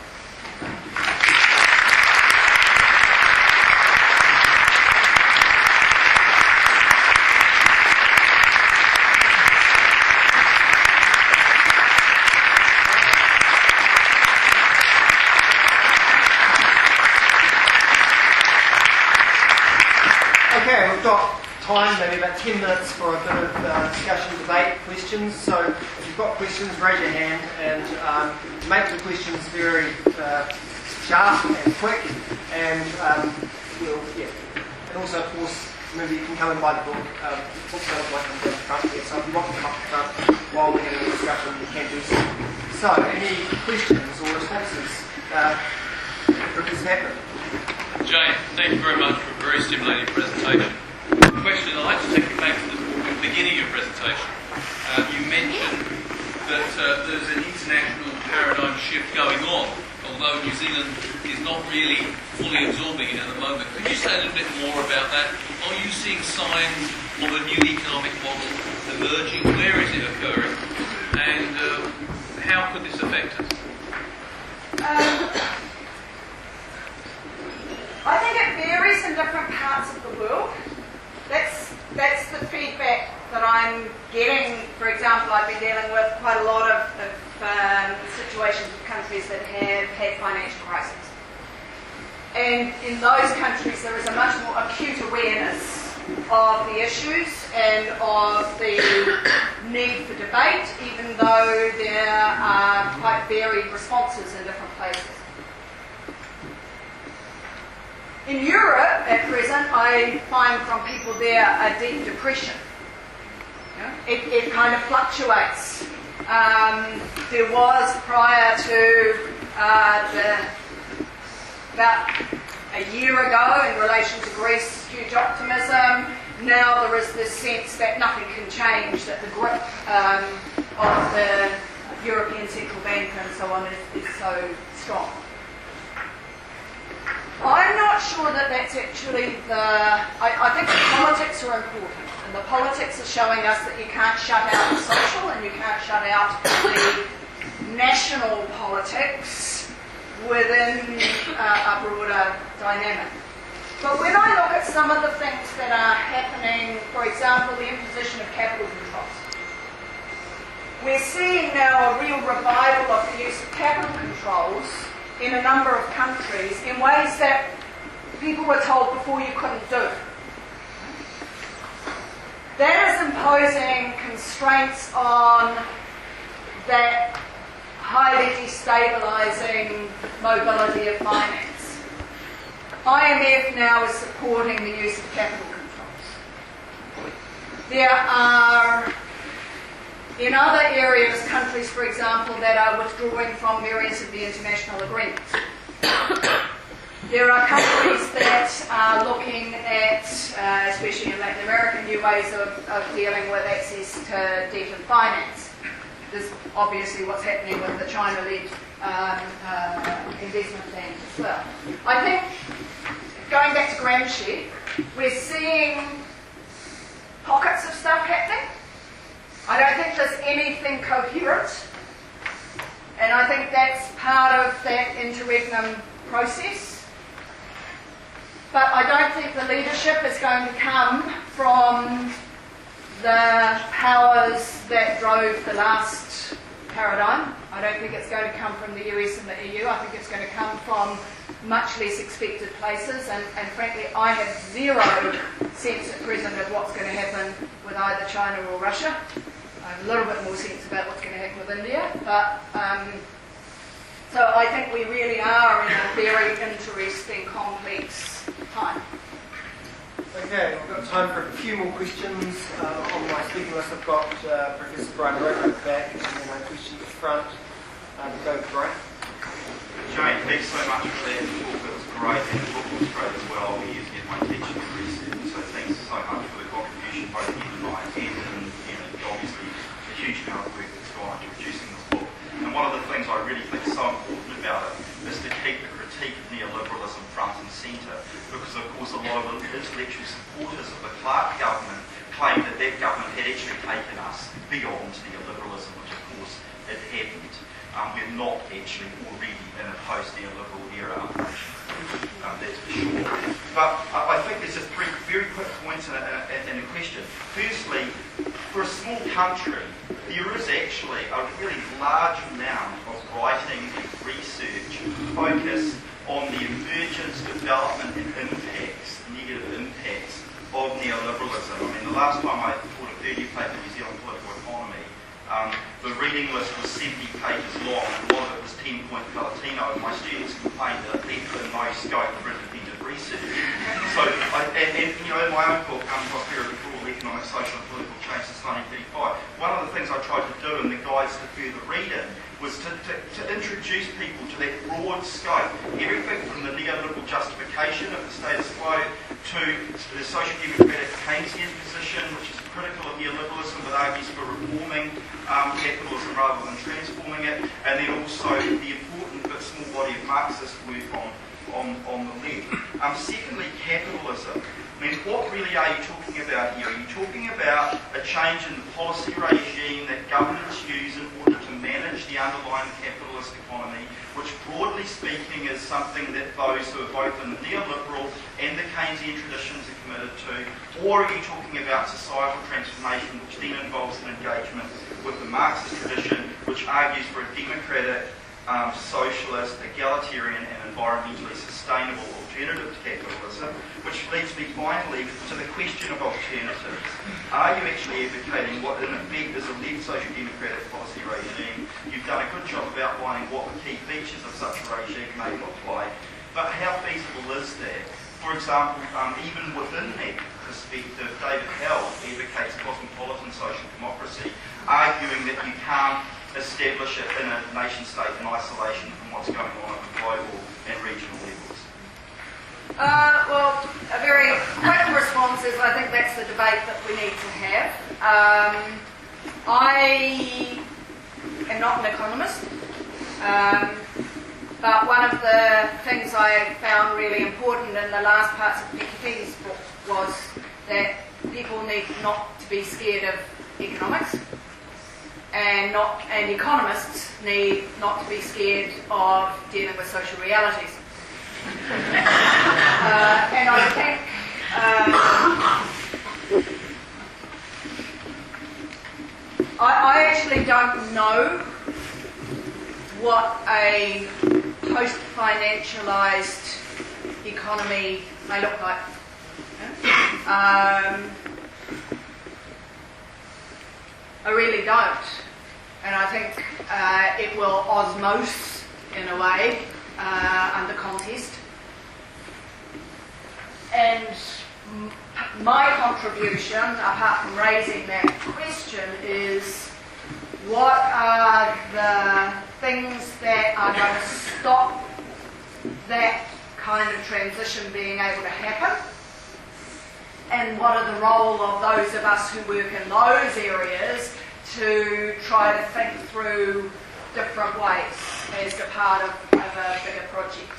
Okay, we've got time, maybe about 10 minutes for a bit of discussion, debate, questions. So if you've got questions, raise your hand and make the questions very sharp and quick. And and also, of course, maybe you can come and buy the book. Book sales might come down the front here. So if you want to come up the front while we're having a discussion, you can do so. So, any questions or responses? Professor Hapman. Jane, thank you very much for a very stimulating presentation. Question, I'd like to take you back to the beginning of your presentation. You mentioned that there's an international paradigm shift going on, although New Zealand is not really fully absorbing it at the moment. Could you say a little bit more about that? Are you seeing signs of a new economic model emerging? Where is it occurring? And how could this affect us? I think it varies in different parts of the world. That's the feedback that I'm getting. For example, I've been dealing with quite a lot of situations with countries that have had financial crises. And in those countries there is a much more acute awareness of the issues and of the need for debate, even though there are quite varied responses in different places. In Europe, at present, I find from people there a deep depression. It kind of fluctuates. There was, prior to about a year ago, in relation to Greece, huge optimism. Now there is this sense that nothing can change, that the grip of the European Central Bank and so on is so strong. I'm not sure that that's actually I think the politics are important, and the politics are showing us that you can't shut out the social and you can't shut out the national politics within a broader dynamic. But when I look at some of the things that are happening, for example, the imposition of capital controls, we're seeing now a real revival of the use of capital controls in a number of countries in ways that people were told before you couldn't do. That is imposing constraints on that highly destabilising mobility of finance. IMF now is supporting the use of capital controls. There are, in other areas, countries, for example, that are withdrawing from various of the international agreements. There are countries that are looking at, especially in Latin America, new ways of dealing with access to debt and finance. There's obviously what's happening with the China-led investment bank as well. I think, going back to Gramsci, we're seeing pockets of stuff happening. I don't think there's anything coherent, and I think that's part of that interregnum process. But I don't think the leadership is going to come from the powers that drove the last paradigm. I don't think it's going to come from the US and the EU. I think it's going to come from much less expected places, and frankly I have zero sense at present of what's going to happen with either China or Russia. I have a little bit more sense about what's going to happen with India, but so I think we really are in a very interesting, complex time. Okay, we've got time for a few more questions. On my speaking list I've got Professor Brian Roper back, and then my questions front. Go with Brian. Jane, thanks so much for that talk. It was great, and the book was great as well. We're using it in my teaching and research, so thanks so much for the contribution both here tonight and obviously a huge amount of work that's gone into producing this book. And one of the things I really think is so important about it is to keep the critique of neoliberalism front and centre, because of course a lot of intellectual supporters of the Clark government claimed that that government had actually taken us beyond neoliberalism, which of course it hadn't. We're not actually already in a post-neoliberal era, that's for sure. But I think there's just three very quick points in a question. Firstly, for a small country, there is actually a really large amount of writing and research focused on the emergence, development and impacts, negative impacts of neoliberalism. I mean, the last time I taught a third-year paper in New Zealand political economy, the reading list was 70 pages long, and a lot of it was 10-point Palatino, and my students complained that it left no scope for independent research. So, in my own book, Prosperity for All, Economic, Social and Political Change since 1935, one of the things I tried to do in the guides to further reading was to introduce people to that broad scope, everything from the neoliberal justification of the status quo to the social democratic Keynesian position, which is critical of neoliberalism but argues for reforming capitalism rather than transforming it, and then also the important but small body of Marxist work on the left. Secondly, capitalism. I mean, what really are you talking about here? Are you talking about a change in the policy regime that governments use in order to manage the underlying capitalist economy, which broadly speaking is something that those who are both in the neoliberal and the Keynesian traditions are committed to? Or are you talking about societal transformation, which then involves an engagement with the Marxist tradition, which argues for a democratic, socialist, egalitarian and environmentally sustainable alternative to capitalism, which leads me finally to the question of alternatives. Are you actually advocating what in effect is a left social democratic policy regime? You've done a good job of outlining what the key features of such a regime may look like, but how feasible is that? For example, even within that perspective, David Held advocates cosmopolitan social democracy, arguing that you can't establish it in a nation state in isolation from what's going on at the global and regional levels. Well, a very quick response is I think that's the debate that we need to have. I am not an economist, but one of the things I found really important in the last parts of Piketty's book was that people need not to be scared of economics, and economists need not to be scared of dealing with social realities. And I think I actually don't know what a post-financialized economy may look like. I really don't. And I think it will osmose, in a way, under contest. And my contribution, apart from raising that question, is what are the things that are going to stop that kind of transition being able to happen, and what are the role of those of us who work in those areas to try to think through different ways as a part of a bigger project.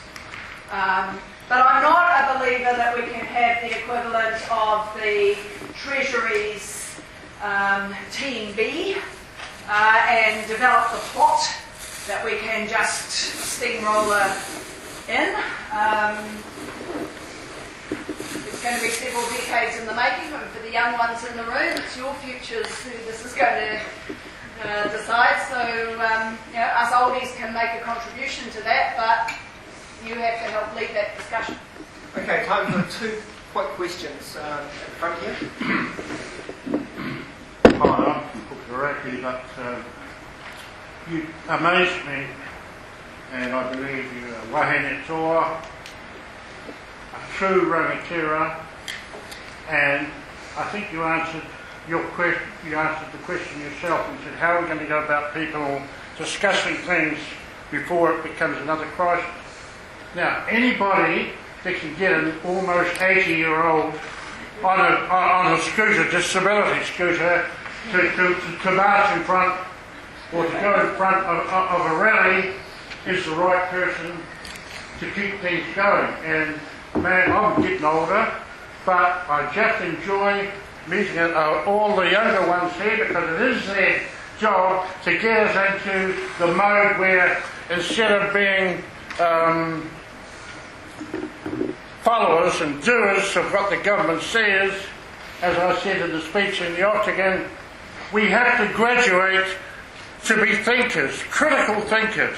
But I'm not a believer that we can have the equivalent of the Treasury's Team B and develop the plot that we can just steamroller in. It's going to be several decades in the making, and for the young ones in the room, it's your futures who this is going to decide. So us oldies can make a contribution to that, but you have to help lead that discussion. Okay, time for 2 quick questions at the front here. Hi, I'm from Pukaraki, but you amazed me, and I believe you're a wahine toa, a true rangatira, and I think you answered your question. You answered the question yourself and said, how are we going to go about people discussing things before it becomes another crisis? Now, anybody that can get an almost 80-year-old on a scooter, disability scooter, to march in front or to go in front of a rally is the right person to keep things going. And man, I'm getting older, but I just enjoy meeting all the younger ones here, because it is their job to get us into the mode where instead of being followers and doers of what the government says, as I said in the speech in the Otago, we have to graduate to be thinkers, critical thinkers.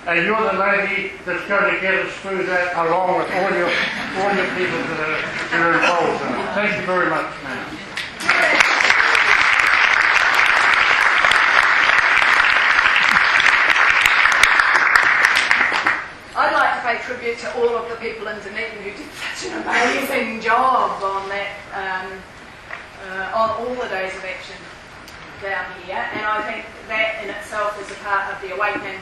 And you're the lady that's going to get us through that, along with all your people that are involved in it. Thank you very much, ma'am. I'd like to pay tribute to all of the people in Dunedin who did such an amazing job on that, on all the days of action down here, and I think that in itself is a part of the awakening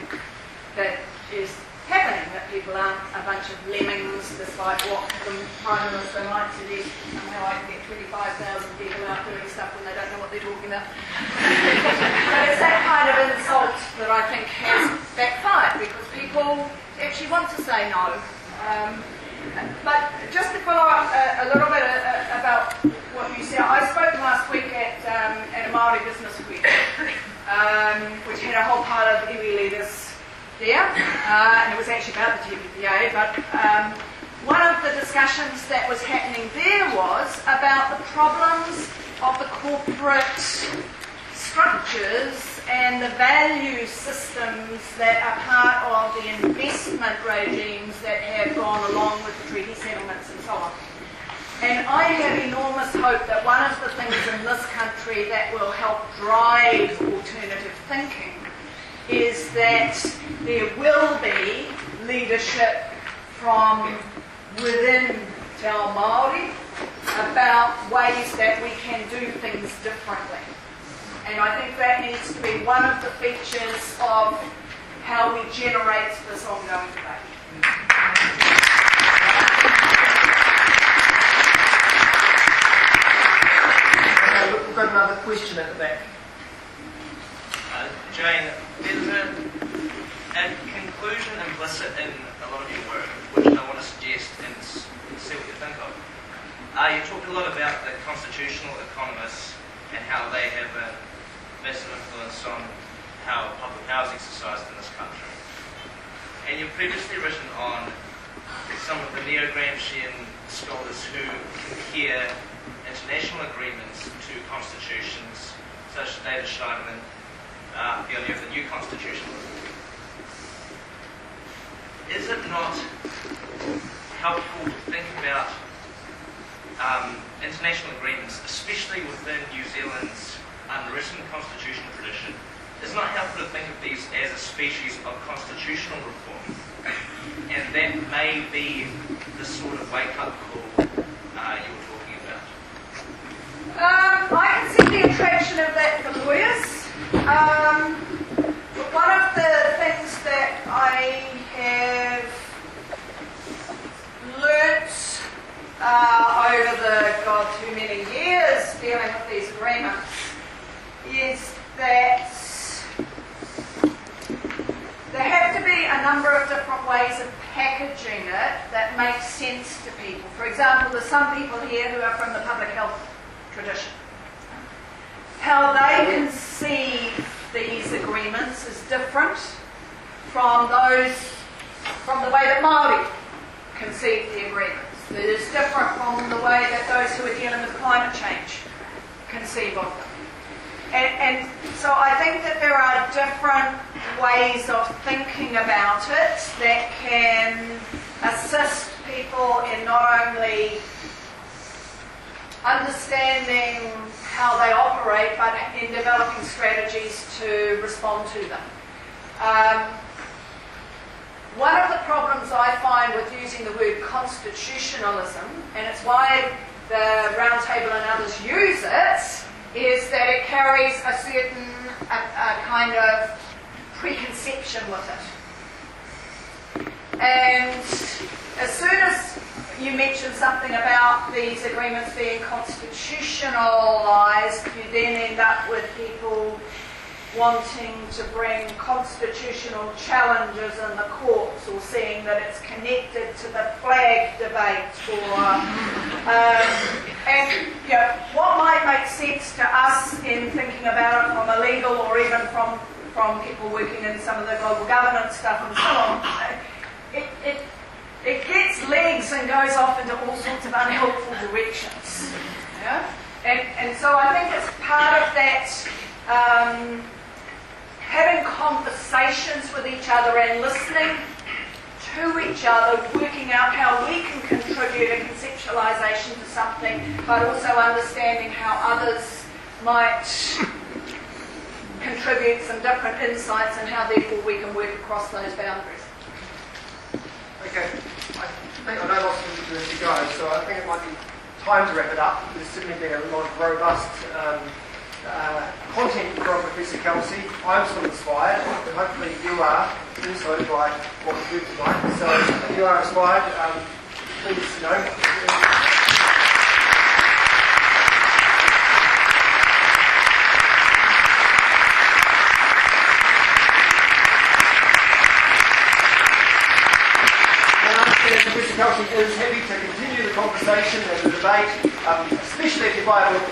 that is happening, that people aren't a bunch of lemmings, despite what the Prime Minister might suggest. Somehow I can get 25,000 people out doing stuff when they don't know what they're talking about. But it's that kind of insult that I think has backfired, because people actually want to say no. But just to follow up a little bit about what you said, I spoke last week at a Māori business week, which had a whole part of iwi leaders there, and it was actually about the TPPA, but one of the discussions that was happening there was about the problems of the corporate structures and the value systems that are part of the investment regimes that have gone along with the treaty settlements and so on. And I have enormous hope that one of the things in this country that will help drive alternative thinking is that there will be leadership from within Te Ao Māori about ways that we can do things differently. And I think that needs to be one of the features of how we generate this ongoing debate. Okay, we've got another question at the back. Jane, there's a conclusion implicit in a lot of your work, which I want to suggest and see what you think of. You talked a lot about the constitutional economists and how they have a massive influence on how public power is exercised in this country. And you've previously written on some of the neo-Gramscian scholars who compare international agreements to constitutions, such as David Schneiderman, the idea of the new constitution. Is it not helpful to think about international agreements, especially within New Zealand's unwritten constitutional tradition? Is it not helpful to think of these as a species of constitutional reform? And that may be the sort of wake-up call you were talking about. there's some people here who are from the public health tradition. How they conceive these agreements is different from the way that Māori conceive the agreements. It is different from the way that those who are dealing with climate change conceive of them. And so I think that there are different ways of thinking about it that can assist people in not only understanding how they operate, but in developing strategies to respond to them. One of the problems I find with using the word constitutionalism, and it's why the Roundtable and others use it, is that it carries a certain kind of preconception with it. And as soon as you mention something about these agreements being constitutionalised, you then end up with people wanting to bring constitutional challenges in the courts, or seeing that it's connected to the flag debate, or and you know, what might make sense to us in thinking about it from a legal, or even from people working in some of the global governance stuff and so on, it gets legs and goes off into all sorts of unhelpful directions. Yeah? And so I think it's part of that having conversations with each other and listening to each other, working out how we can contribute a conceptualisation to something, but also understanding how others might contribute some different insights and how therefore we can work across those boundaries. Okay, I think I know lots of you to go, so I think it might be time to wrap it up. There's certainly been a lot of robust content from Professor Kelsey. I'm still inspired, but hopefully you are also by what we do tonight. So if you are inspired, please know. Professor Kelsey is happy to continue the conversation and the debate, especially if you buy a book.